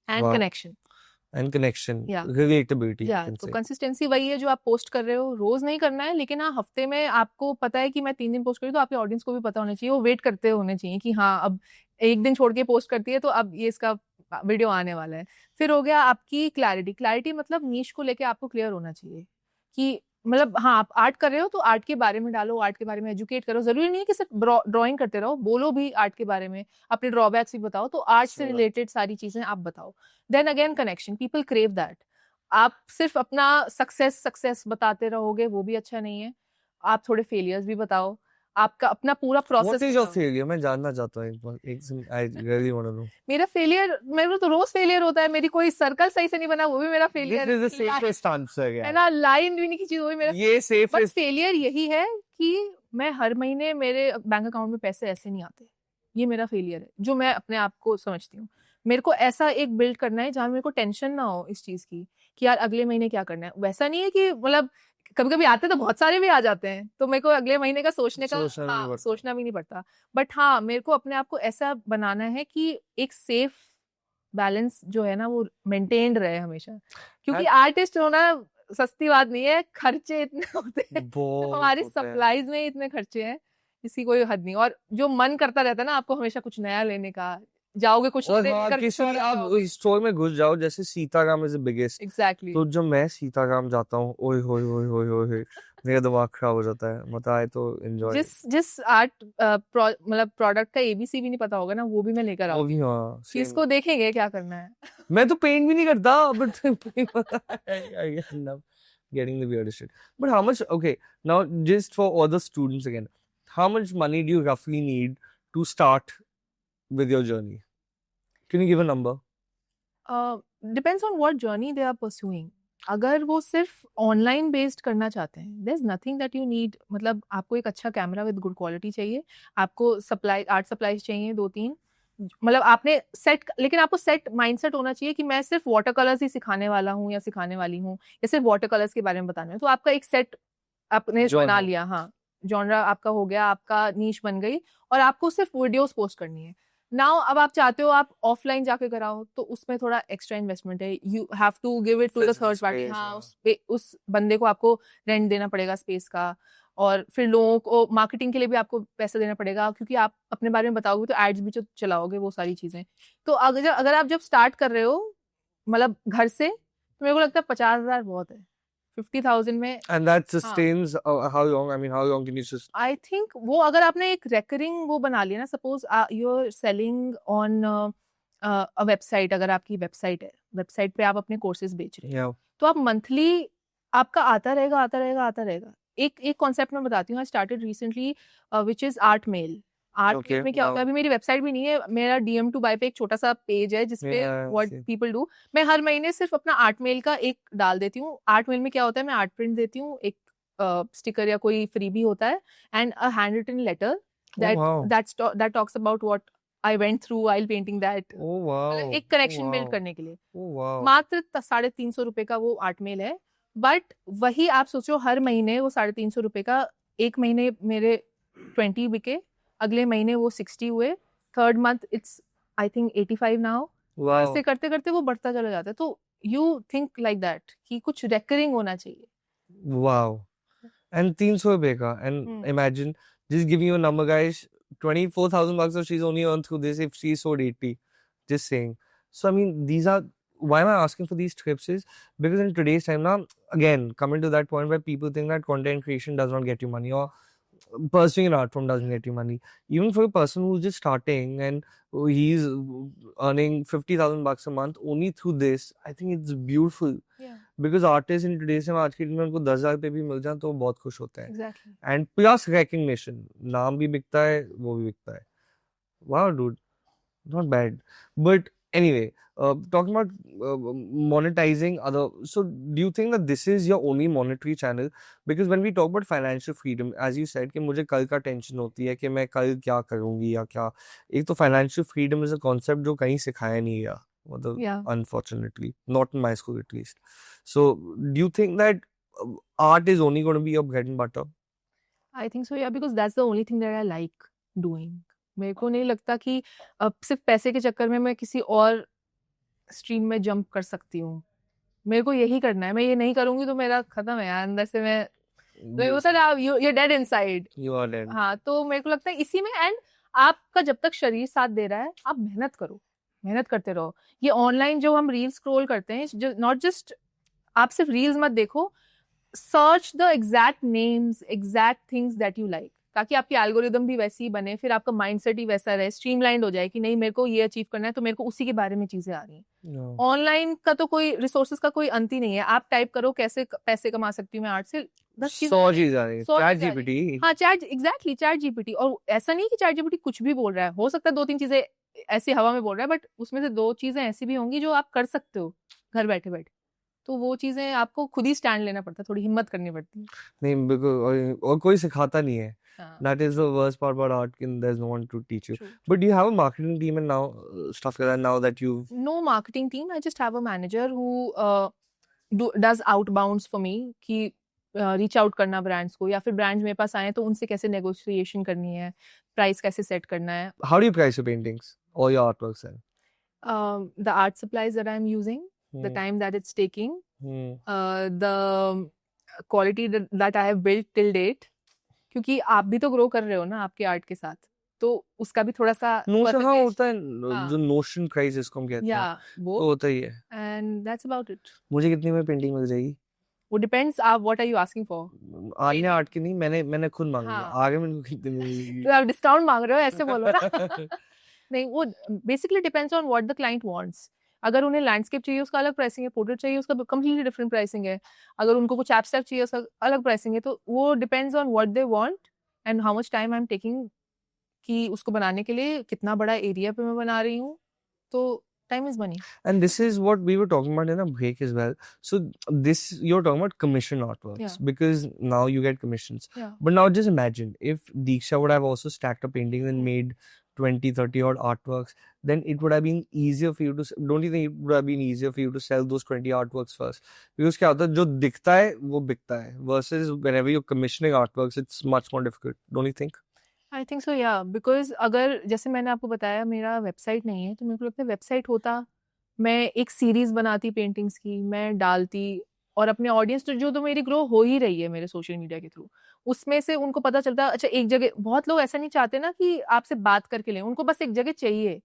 and connection. And connection. Yeah. Relatability. Yeah. तो consistency वही है जो आप post कर रहे हो, रोज नहीं करना है, लेकिन हाँ हफ्ते में आपको पता है कि मैं 3 दिन पोस्ट करी, तो आपके ऑडियंस को भी पता होना चाहिए, वो वेट करते होने चाहिए कि हाँ अब एक दिन छोड़ के पोस्ट करती है तो अब ये इसका वीडियो आने वाला है। फिर हो गया आपकी क्लैरिटी मतलब नीश को लेके आपको क्लियर होना चाहिए कि मतलब हाँ आप आर्ट कर रहे हो तो आर्ट के बारे में डालो, आर्ट के बारे में एजुकेट करो। जरूरी नहीं है कि सिर्फ ड्राइंग करते रहो, बोलो भी आर्ट के बारे में, अपने ड्रॉबैक्स भी बताओ, तो आर्ट से रिलेटेड सारी चीजें आप बताओ। Then again connection, people crave that. आप सिर्फ अपना सक्सेस बताते रहोगे, वो भी अच्छा नहीं है। आप थोड़े फेलियर्स भी बताओ, आपका अपना पूरा process. What is your failure? मैं जानना चाहता हूँ I really want to know. मेरा फेलियर, मेरे को तो रोज फेलियर होता है। मेरी कोई सर्कल सही से नहीं बना, वो भी मेरा failure This is the safest answer, है ना। लाइन भी नहीं खींची, वो भी मेरा। ये safest। बस फेलियर यही है कि मैं हर महीने मेरे बैंक अकाउंट में पैसे ऐसे नहीं आते, ये मेरा फेलियर है जो मैं अपने आप को समझती हूँ। मेरे को ऐसा एक बिल्ड करना है जहाँ मेरे को टेंशन ना हो इस चीज की कि यार अगले महीने क्या करना है। वैसा नहीं है कि मतलब कभी कभी आते तो बहुत सारे भी आ जाते हैं, तो मेरे को अगले महीने का सोचना भी नहीं पड़ता। बट हाँ, मेरे को अपने आप को ऐसा बनाना है कि एक सेफ बैलेंस जो है ना वो मेंटेन्ड रहे हमेशा, क्योंकि And आर्टिस्ट होना सस्ती बात नहीं है, खर्चे इतने होते हैं, बहुत हमारी होता है। सप्लाईज में इतने खर्चे हैं, इसकी कोई हद नहीं। और जो मन करता रहता है ना आपको हमेशा कुछ नया लेने का, जाओगे कुछ और लेकर हाँ, कुछ किसी और आ आप जाओगे। स्टोर में घुस जाओ, जैसे Sitaram is the biggest, exactly तो जब मैं सीताराम जाता हूँ, ओए होए होए होए होए होए, मेरा दिमाग खराब हो जाता है, मतलब आई तो एंजॉय। जिस जिस आर्ट मतलब प्रोडक्ट का एबीसी भी नहीं पता होगा ना, वो भी मैं लेकर वो आऊंगी भी हाँ, कि सेम। इसको देखेंगे क्या करना है। मैं तो पेंट भी नहीं करता, but I love getting the weirdest shit. But how much? Okay, now just for all the students again, how much money do you roughly need to start with your journey? Can you give a number? Depends on what journey they are pursuing. अगर वो सिर्फ online based करना चाहते हैं, there is nothing that you need. मतलब आपको एक अच्छा कैमरा विद गुड क्वालिटी चाहिए, आपको सप्लाई आर्ट सप्लाईज चाहिए 2-3, मतलब आपने सेट, लेकिन आपको सेट माइंडसेट होना चाहिए कि मैं सिर्फ वाटर कलर्स ही सिखाने वाला हूँ या सिखाने वाली हूँ, या सिर्फ वाटर कलर्स के बारे में बताना है। तो आपका एक सेट आपने बना Genre. लिया, हाँ, जॉनरा आपका हो गया, आपका नीश बन गई, और आपको सिर्फ वीडियोस पोस्ट करनी है। नाउ अब आप चाहते हो आप ऑफलाइन जाके कराओ, तो उसमें थोड़ा एक्स्ट्रा इन्वेस्टमेंट है, you have to give it to the Physical third party. space, हाँ, हाँ. उस बंदे को आपको रेंट देना पड़ेगा स्पेस का, और फिर लोगों को मार्केटिंग के लिए भी आपको पैसा देना पड़ेगा, क्योंकि आप अपने बारे में बताओगे तो एड्स भी जो चलाओगे, वो सारी चीजें। तो अगर आप जब स्टार्ट कर रहे हो मतलब घर से, तो मेरे को लगता है 50,000 बहुत है। 50,000 में And that हाँ, sustains how long? I mean, how long can you just? I think वो अगर आपने एक रेकरिंग वो बना लिया ना, suppose you are selling on a website, अगर आपकी वेबसाइट है, वेबसाइट पे आप अपने कोर्सेज बेच रहे हैं, Yeah. तो आप मंथली आपका आता रहेगा आता रहेगा आता रहेगा। एक कॉन्सेप्ट मैं बताती हूँ, I started recently which is art mail. Art Okay. Mail में क्या होता है, Now. अभी मेरी वेबसाइट भी नहीं है, मेरा डीएम टू बाय पे एक छोटा सा पेज है जिसपे Yeah. What See. People do. मैं हर महीने सिर्फ अपना आर्ट मेल का एक डाल देती हूँ। आर्ट मेल में क्या होता है, मैं आर्ट प्रिंट देती हूँ, एक स्टिकर या कोई फ्री भी होता है, and a handwritten letter Oh that wow. that talks about what I went through while painting that। Oh मतलब wow. एक Oh कनेक्शन बिल्ड wow. करने के लिए Oh wow. मात्र 350 रुपए का वो आर्ट मेल है। बट वही आप सोचो, हर महीने वो 350 रुपए का, एक महीने मेरे 20 बिके, अगले महीने वो 60 हुए, third month it's I think 85 now. Wow. ऐसे करते करते वो बढ़ता चला जाता है। तो यू थिंक लाइक दैट कि कुछ रेकरिंग होना चाहिए। Wow. And 300 रुपए का, and imagine just giving you a number, guys, 24,000 bucks, so she's only earned through this if she sold 80. Just saying. So I mean, these are, why am I asking for these tips is because in today's time now, again, coming to that point where people think that content creation does not get you money, or pursuing an art form doesn't get you money. Even for a person who's just starting and he's earning 50,000 bucks a month only through this, I think it's beautiful. Yeah, because artist in today's time, आज के दिन में उनको 10,000 रुपए भी मिल जाए तो वो बहुत खुश होते हैं। exactly. एंड प्लस रिकग्निशन, नाम भी बिकता है, वो भी बिकता है। Wow dude, not bad. But anyway, talking about monetizing other, so do you think that this is your only monetary channel? Because when we talk about financial freedom, as you said कि मुझे कल का tension होती है कि मैं कल क्या करूँगी या क्या, एक तो financial freedom is a concept जो कहीं सिखाया नहीं गया, मतलब Yeah. unfortunately not in my school at least. So do you think that art is only going to be your bread and butter? I think so, yeah, because that's the only thing that I like doing. मेरे को नहीं लगता कि अब सिर्फ पैसे के चक्कर में मैं किसी और स्ट्रीम में जंप कर सकती हूँ। मेरे को यही करना है, मैं ये नहीं करूंगी तो मेरा खत्म है यार, अंदर से मैं तो होता है you're dead inside. You are dead. हाँ, तो मेरे को लगता है इसी में, एंड आपका जब तक शरीर साथ दे रहा है, आप मेहनत करो, मेहनत करते रहो। ये ऑनलाइन जो हम रील स्क्रॉल करते हैं, नॉट जस्ट, आप सिर्फ रील्स मत देखो, search the exact names, exact things that you like, ताकि आपकी एल्गोरिदम भी वैसी ही बने, फिर आपका माइंडसेट ही वैसा रहे, स्ट्रीमलाइंड हो जाए कि नहीं मेरे को ये अचीव करना है तो मेरे को उसी के बारे में चीजें आ रही हैं। No. ऑनलाइन का तो कोई रिसोर्सेज का कोई अंत ही नहीं है। आप टाइप करो कैसे पैसे कमा सकती हूँ मैं आर्ट से, 100 चीज आ रही है, सौ चैट चीजें आ रही जीपीटी। हाँ, चैट जीपीटी। और ऐसा नहीं कि चैट जीपीटी कुछ भी बोल रहा है, हो सकता है 2-3 चीजें ऐसी हवा में बोल रहा है, बट उसमें से 2 चीजें ऐसी भी होंगी जो आप कर सकते हो घर बैठे बैठे। तो वो चीजें आपको खुद ही स्टैंड लेना पड़ता है, थोड़ी हिम्मत करनी पड़ती है। नहीं, बिल्कुल, और कोई सिखाता नहीं है। हाँ, That is the worst part about art. There's no one to teach you. true. But do you have a marketing team and now stuff like that? Now that you've No marketing team. I just have a manager who does outbounds for me कि reach out करना brands को, या फिर brands मेरे पास आए तो उनसे कैसे नेगोशिएशन करनी है, प्राइस कैसे सेट करना है। how do you price your paintings or your artworks then? The art supplies that I'm using, the time that it's taking, the quality that I have built till date. क्योंकि आप भी तो grow कर रहे हो ना आपके आर्ट के साथ, तो उसका भी थोड़ा सा नोशन हाँ होता है हाँ। जो नोशन प्राइस जिसको हम कहते हैं या तो होता ही है। And that's about it. मुझे कितने में पेंटिंग मिल जाएगी? वो डिपेंड्स आप what are you asking for. Aanya art की नहीं, मैंने खुद मांगी है। हाँ। आगे मेरे को कितने में मिलेगी? तो आप डिस्काउंट मांग रहे हो ऐसे बोलो ना। नहीं, वो basically depends on what the client wants. अगर उन्हें लैंडस्केप चाहिए उसका अलग प्राइसिंग है, पोर्ट्रेट चाहिए उसका कंप्लीटली डिफरेंट प्राइसिंग है, अगर उनको कुछ एब्स्ट्रैक्ट चाहिए उसका अलग प्राइसिंग है, तो वो depends on what they want and how much time I am taking कि उसको बनाने के लिए कितना बड़ा एरिया पे मैं बना रही हूँ, तो time is money. And this is what we were talking about in a break as well. So this, you're talking about commission artworks, Yeah. because now you get commissions. Yeah. But now just imagine if Deeksha would have also stacked up paintings and made 20, 30 odd artworks, then it would have been easier for you to, don't you think it would have been easier for you to sell those 20 artworks first? Because क्या होता है, जो दिखता है वो बिकता है, versus whenever you're commissioning artworks, it's much more difficult, don't you think? I think so या, बिकॉज अगर जैसे मैंने आपको बताया मेरा वेबसाइट नहीं है, तो मेरे को लगता है वेबसाइट होता, मैं एक सीरीज बनाती पेंटिंग्स की, मैं डालती, और अपने ऑडियंस तो मेरी ग्रो हो ही रही है मेरे सोशल मीडिया के थ्रू, उसमें से उनको पता चलता। अच्छा, एक जगह बहुत लोग ऐसा नहीं चाहते ना कि आपसे बात करके लें, उनको बस एक जगह चाहिए,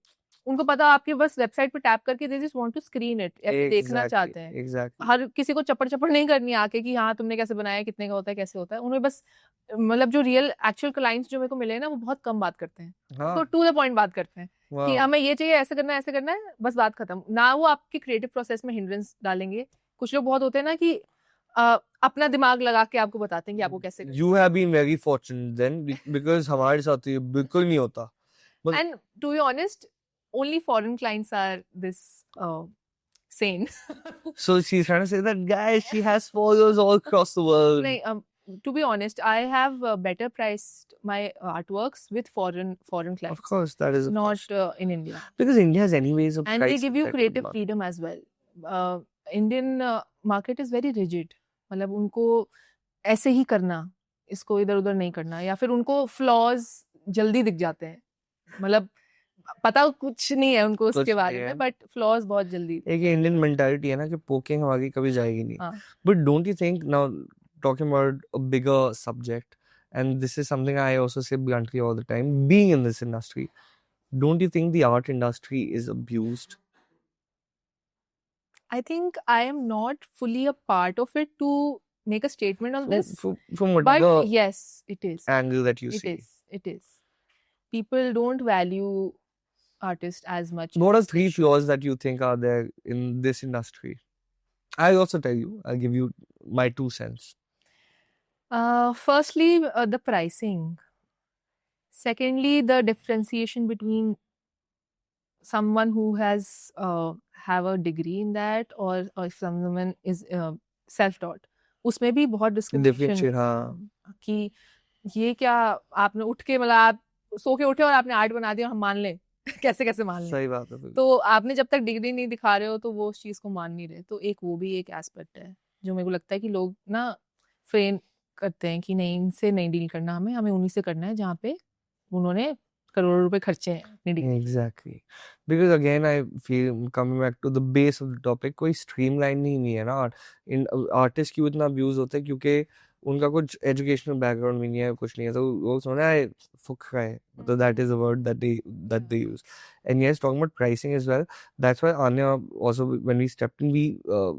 उनको पता आपके बस वेबसाइट पे टैप करके they just want to screen it, देखना चाहते हैं। Exactly. हर किसी को चपड़ नहीं करनी आके कि हाँ तुमने कैसे बनाया, कितने का होता है, कैसे होता है। उन्हें बस मतलब जो रियल एक्चुअल क्लाइंट्स जो मेरे को मिले हैं ना, वो बहुत कम बात करते हैं, तो टू द पॉइंट बात करते हैं कि हमें ये चाहिए, ऐसे करना है, बस बात खत्म ना। वो आपकी क्रिएटिव प्रोसेस में हिंड्रेंस डालेंगे। कुछ लोग बहुत होते हैं ना कि अपना दिमाग लगा के आपको बताते हैं कि आपको कैसे। You have been very fortunate then, because हमारे साथ तो ये बिल्कुल नहीं होता। And to be honest, only foreign clients are this sane. So she's trying to say that, guys, she has followers all across the world. To be honest, I have better priced my artworks with foreign clients. Of course, that is not in India. Because India has any ways of and they pricing give you that creative good freedom as well. Indian market is very rigid. मतलब उनको ऐसे ही करना, इसको इधर उधर नहीं करना, या फिर उनको फ्लॉज जल्दी दिख जाते हैं, मतलब पता कुछ नहीं है उनको उसके बारे में, बट फ्लॉज बहुत जल्दी। एक इंडियन मेंटालिटी है ना कि पोकिंग हमारी कभी जाएगी नहीं। But don't you think, now talking about a bigger subject, and this is something I also say bluntly all the time, being in this industry, don't you think the art industry is abused? I think I am not fully a part of it to make a statement on this. From whatever but yes, it is angle that you see. It is. People don't value artists as much. What are 3 flaws that you think are there in this industry? I'll also tell you. I'll give you my 2 cents. Firstly, the pricing. Secondly, the differentiation between someone who has have a degree in that, or if someone is self-taught. उसमें भी बहुत discrimination कि ये क्या, आपने उठ के मतलब आप सो के उठे और आपने आर्ट बना दिया, हम मान लें। कैसे मान लें? सही बात है। तो आपने जब तक डिग्री नहीं दिखा रहे हो तो वो उस चीज को मान नहीं रहे, तो एक वो भी एक एस्पेक्ट है जो मेरे को लगता है कि लोग ना फ्रेम करते हैं कि नहीं, इनसे नहीं डील करना, हमें उन्हीं से करना है जहाँ पे उन्होंने करोड़ों रुपए खर्चे हैं। Exactly. Because again, I feel, coming back to the base of the topic, कोई streamline नहीं है ना। इन आर्टिस्ट क्यों इतना अब्यूज होता है, क्योंकि उनका कुछ एजुकेशनल बैकग्राउंड भी नहीं है, कुछ नहीं है, तो वो सोना है फुक रहा है, तो that is the word that they use. And yes, talking about pricing as well, that's why Anya also, when we stepped in, we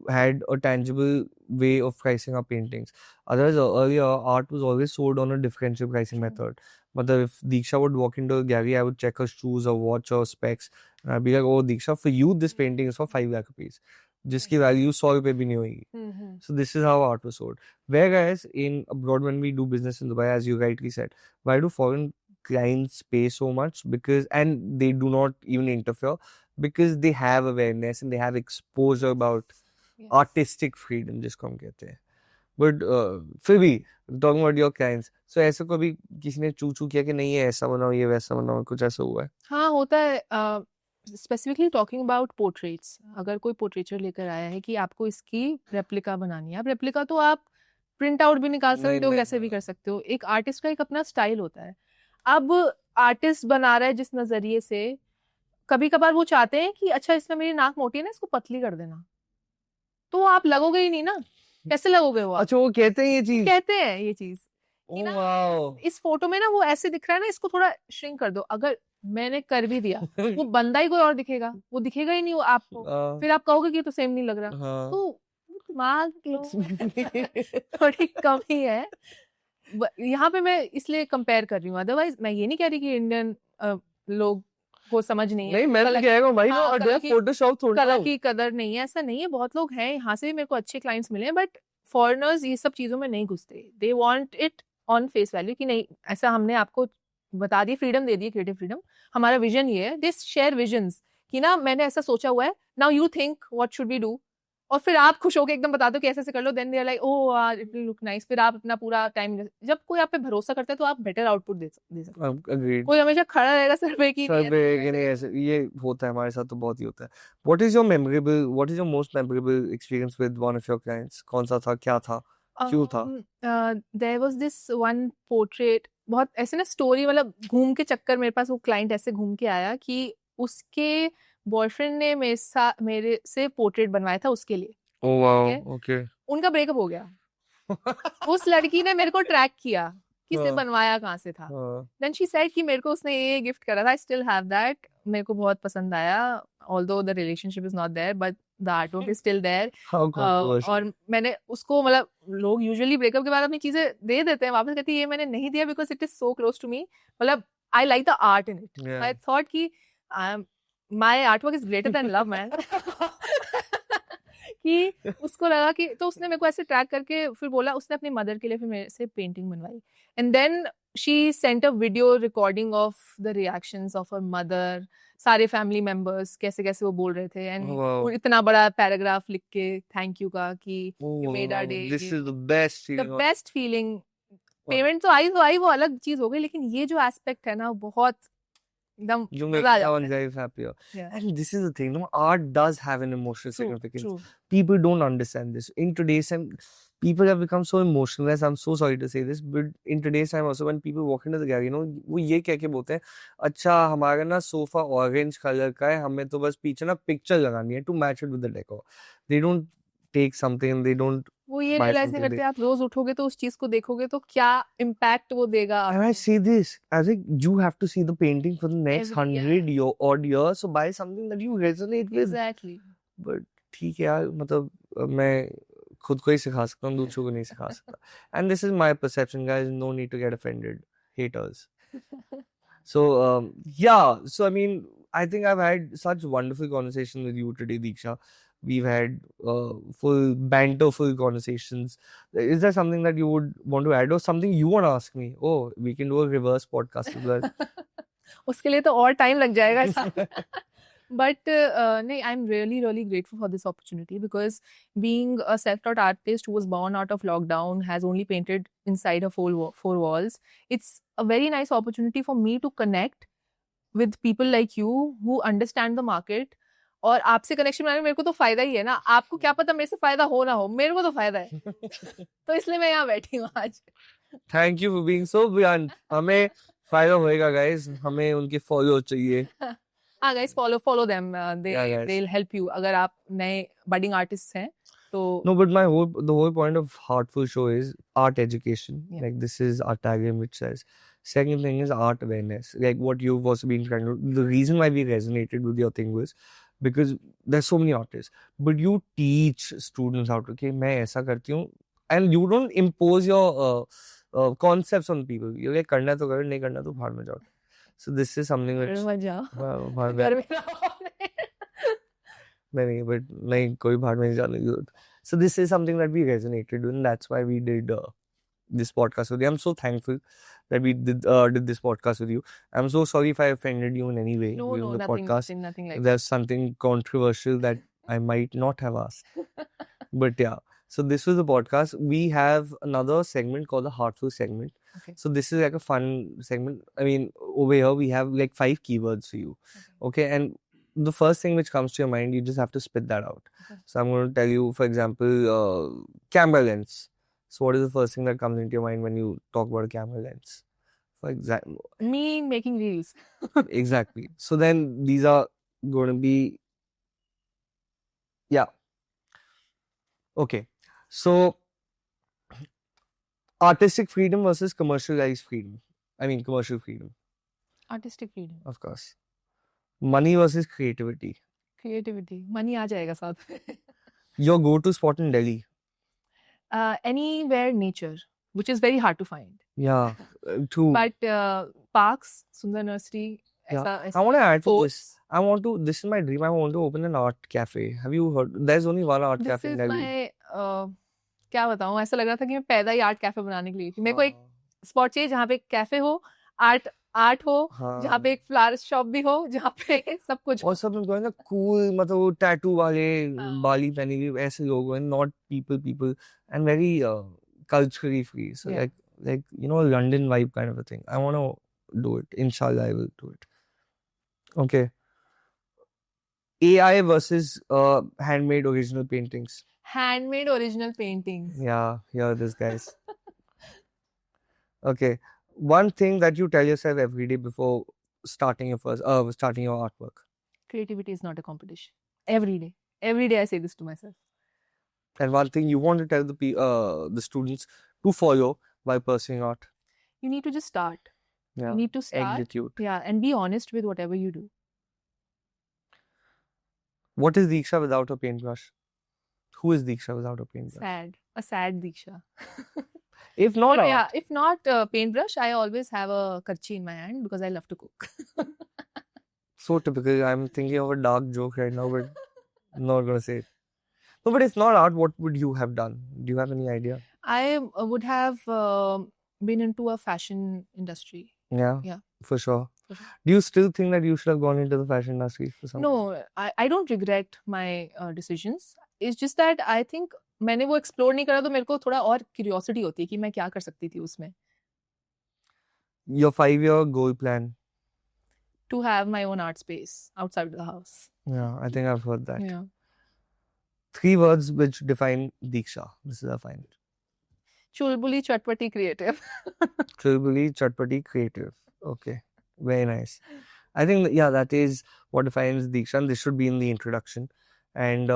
had a tangible way of pricing our paintings. Otherwise, earlier art was always sold on a differential pricing method. But if Deeksha would walk into a gallery, I would check her shoes or watch or specs, and I'd be like, oh Deeksha, for you this painting is for 5 lakh rupees, जिसकी value 100 रुपए भी नहीं होगी. So this is how art was sold. Whereas in abroad, when we do business in Dubai, as you rightly said, why do foreign clients pay so much? Because, and they do not even interfere, because they have awareness and they have exposure about artistic freedom, जिसको हम कहते हैं. But फिर भी talking about your clients, so ऐसा कभी किसी ने चू किया कि नहीं ये ऐसा बनाओ, ये वैसा बनाओ, कुछ ऐसा हुआ है? हाँ, होता है. स्पेसिफिकली टॉकिंग अबाउट पोर्ट्रेट्स, अगर कोई पोर्ट्रेचर लेकर आया है कि आपको इसकी रेप्लिका बनानी है, आप रेप्लिका तो आप प्रिंट आउट भी निकाल सकते हो, कैसे भी कर सकते हो. एक आर्टिस्ट का एक अपना स्टाइल होता है. अब आर्टिस्ट बना रहा है जिस नजरिए से, कभी कभार वो चाहते हैं कि अच्छा इसमें मेरी नाक मोटी है ना, इसको पतली कर देना, तो आप लगोगे ही नहीं ना, कैसे लगोगे वो आप? अच्छा वो कहते हैं ये चीज? कहते हैं ये चीज कि ओह ना वाओ। इस फोटो में ना वो ऐसे दिख रहा है ना, इसको थोड़ा श्रिंक कर दो। अगर मैंने कर भी दिया, वो बंदा ही कोई और दिखेगा, वो दिखेगा ही नहीं वो आपको, फिर आप कहोगे कि ये तो सेम नहीं लग रहा। हाँ। तो दिमाग थोड़ी कमी है यहाँ पे। मैं इसलिए कंपेयर कर रही हूँ, अदरवाइज मैं ये नहीं कह रही कि इंडियन लोग को समझ नहीं है, नहीं मैं तो कला कह रहा हूँ भाई नो हाँ, कला फोटोशॉप थोड़ा कला की कदर नहीं है, ऐसा नहीं है। बहुत लोग हैं यहाँ से भी मेरे को अच्छे क्लाइंट्स मिले हैं, बट फॉरेनर्स ये सब चीजों में नहीं घुसते। They want it on face value कि नहीं, ऐसा हमने आपको बता दी, फ्रीडम दे दी, क्रिएटिव फ्रीडम, हमारा विजन ये है, दिस शेयर विजन्स कि ना मैंने ऐसा सोचा हुआ है, now you think what should we do, और फिर आप खुश होके एकदम बता दो कि ऐसे ऐसे कर लो, then they are like oh यार इट विल लुक नाइस। फिर आप अपना पूरा टाइम, जब कोई आप पे भरोसा करता है तो आप बेटर आउटपुट दे सकते हैं। Agreed. कोई हमेशा खड़ा रहेगा सर पे कि सर पे कि नहीं, ऐसे ये होता है हमारे साथ तो बहुत ही होता है। What is your most memorable experience with one of your clients? कौन सा था, क्या था, क्यों था? There was this one portrait, बहुत ऐसे ना स्टोरी, मतलब घूम के चक्कर मेरे पास वो क्लाइंट ऐसे घूम के आया कि उसके बॉयफ्रेंड ने मेरे से पोर्ट्रेट बनवाया था उसके लिए। ओह वाओ, ठीक है, ओके। उनका ब्रेकअप हो गया। उस लड़की ने मेरे को ट्रैक किया कि इसे हाँ, बनवाया कहाँ से था। हाँ। देन शी सेड कि मेरे को उसने ये गिफ्ट करा था, आई स्टिल हैव दैट, मेरे को बहुत पसंद आया, although the relationship is not there but the artwork is still there. How controversial. और मैंने उसको, मतलब लोग यूजुअली ब्रेकअप के बाद अपनी चीजें दे देते हैं वापस, कहती है ये मैंने नहीं दिया because it is so close to me, मतलब I like the art in it. Yeah. I thought कि my artwork is greater than love man. कि उसको लगा कि, तो उसने मेरे को ऐसे ट्रैक करके फिर बोला, उसने अपनी मदर के लिए फिर मेरे से पेंटिंग बनवाई, and then she sent a video recording of the reactions of her mother, सारे फैमिली मेंबर्स कैसे कैसे वो बोल रहे थे, एंड Wow. इतना बड़ा पैराग्राफ लिख के थैंक यू का कि Oh, you made our wow. Day. This is the best the feeling. Best feeling. Payment तो आई वो अलग चीज हो गई, लेकिन ये जो एस्पेक्ट है ना, वो बहुत एकदम You make मजा आ someone जाता है। very happier. Yeah. And this is the thing, no, art does have an emotional True, significance. true. People don't understand this. In today's time, people have become so emotionless. I'm so sorry to say this, but in today's time also, when people walk into the gallery, वो ये कह के बोलते हैं, अच्छा हमारा ना sofa orange colour का है, हमें तो बस पीछे ना पिक्चर लगानी है to match it with the decor. They don't take something, they don't वो ये buy रियलाइज नहीं something. करते, आप रोज उठोगे तो उस चीज को देखोगे तो क्या इम्पैक्ट वो देगा And I आपको। say this, I think you have to see the painting for the next Every 100 odd years, so buy something that you resonate with. Exactly. But ठीक है यार, मतलब मैं खुद को ही सिखा सकता हूँ, दूसरों को नहीं सिखा सकता. And this is my perception, guys. No need to get offended, haters. So yeah, so I mean, I think I've had such wonderful conversation with you today, Deeksha. We've had full banterful conversations. Is there something that you would want to add or something you want to ask me? Oh, we can do a reverse podcast as well. उसके लिए तो और time लग जाएगा। But नहीं, I'm really grateful for this opportunity because being a self-taught artist who was born out of lockdown, has only painted inside her four walls, it's a very nice opportunity for me to connect with people like you who understand the market. और आपसे connection बनाने में मेरे को तो फायदा ही है ना, आपको क्या पता मेरे से फायदा हो ना हो, मेरे को तो फायदा है। तो इसलिए मैं यहाँ बैठी हूँ आज। Thank you for being so blunt. हमें फायदा होएगा guys, हमें उनके follow चाहिए. हाँ guys, follow them, Yeah, guys. they'll help you अगर आप नए budding artists हैं तो। No, but the whole point of Heartful Show is art education. Yeah. Like this is our tagline which says. Second thing is art awareness. Like what you've also been trying to. The reason why we resonated with your thing was because there's so many artists, but you teach students how to. Okay, मैं ऐसा करती हूँ, and you don't impose your concepts on people. You're like करना तो करो, नहीं करना तो बाहर में जाओ. So this is something which. मत जाओ, बाहर में. घर में रहो। नहीं, but नहीं, कोई बाहर में नहीं जाने की जरूरत. So this is something that we resonated with, and that's why we did this podcast with you. I'm so thankful that we did this podcast with you. I'm so sorry if I offended you in any way No, during the nothing podcast. like that. There's something controversial that I might not have asked. But yeah, so this was the podcast. We have another segment called the Heartful segment. Okay. So this is like a fun segment. I mean, over here we have like 5 keywords for you. Okay, and the first thing which comes to your mind, you just have to spit that out. Okay. So I'm going to tell you, for example, camera lens. So what is the first thing that comes into your mind when you talk about a camera lens? For example, Me making reels. exactly. So then these are going to be, yeah. Okay. So, artistic freedom versus commercialized freedom. I mean, commercial freedom, Artistic freedom. of course. Money versus creativity. Creativity. Money आ जाएगा साथ में. Your go-to spot in Delhi. Anywhere nature, which is very hard to find. Yeah, true. But parks, Sundar Nursery, Yeah. ऐसा I want to add to this. forts. This is my dream. I want to open an art cafe. Have you heard? There's only one art This cafe in is Delhi. my क्या बताऊँ, ऐसा लग रहा था कि मैं पैदा ही art cafe बनाने के लिए थी. मेरे को एक स्पॉट चाहिए जहाँ पे एक कैफे हो, आर्ट हो, जहाँ पे एक फ्लावर शॉप भी हो, जहाँ पे सब कुछ हो. और सब लोग ना cool, मतलब वो टैटू वाले, हाँ. बाली पहने हुए ऐसे लोग हैं, not people, and very culturally free. So Yeah. like you know, London vibe kind of a thing. I want to do it. Inshallah, I will do it. Okay. AI versus handmade original paintings. Handmade original paintings. Yeah, here it is, guys. Okay. One thing that you tell yourself every day before starting your artwork. Creativity is not a competition. Every day I say this to myself. And one thing you want to tell the students to follow while pursuing art. You need to just start. Yeah. You need to start. Execute. Yeah, and be honest with whatever you do. What is Diksha without a paintbrush? Who is Diksha without a paintbrush? Sad. A sad Diksha. If not art. Yeah, if not paintbrush, I always have a karchi in my hand because I love to cook. So typical. I'm thinking of a dark joke right now, but I'm not going to say it. No, but if not art, what would you have done? Do you have any idea? I would have been into a fashion industry. Yeah. Yeah. For sure. For sure. Do you still think that you should have gone into the fashion industry for something? No, I don't regret my decisions. It's just that I think मैंने वो explore नहीं करा तो मेरे को थोड़ा और curiosity होती है कि मैं क्या कर सकती थी उसमें. Your 5-year goal plan. To have my own art space outside the house. Yeah, I think I've heard that. Yeah. 3 words which define Diksha. This is a fine. Chulbuli Chatpati creative. Chulbuli Chatpati creative. Okay, very nice. I think that is what defines Diksha, and this should be in the introduction. And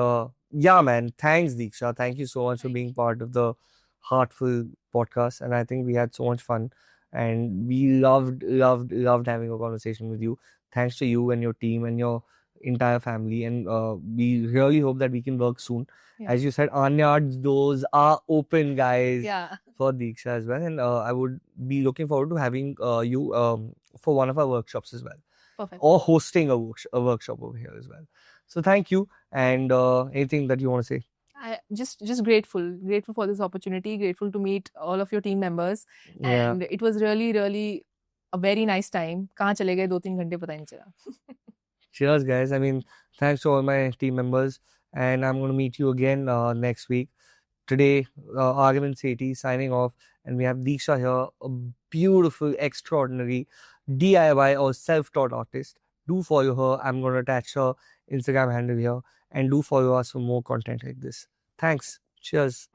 yeah, man, thanks Diksha. Thank you so much for being part of the Heartful podcast. And I think we had so much fun, and we loved having a conversation with you. Thanks to you and your team and your entire family, and we really hope that we can work soon. Yeah. As you said, Anyad's doors are open, guys. Yeah. For Diksha as well, and I would be looking forward to having you for one of our workshops as well. Perfect. Or hosting a workshop over here as well. So thank you, and anything that you want to say? I just grateful for this opportunity, grateful to meet all of your team members, and it was really a very nice time. कहाँ चले गए 2-3 घंटे पता ही नहीं चला. Cheers, guys. I mean, thanks to all my team members, and I'm going to meet you again next week. Today, Arvind Sethi signing off, and we have Diksha here, a beautiful, extraordinary DIY or self-taught artist. Do follow her. I'm going to attach her Instagram handle here, and do follow us for more content like this. Thanks. Cheers.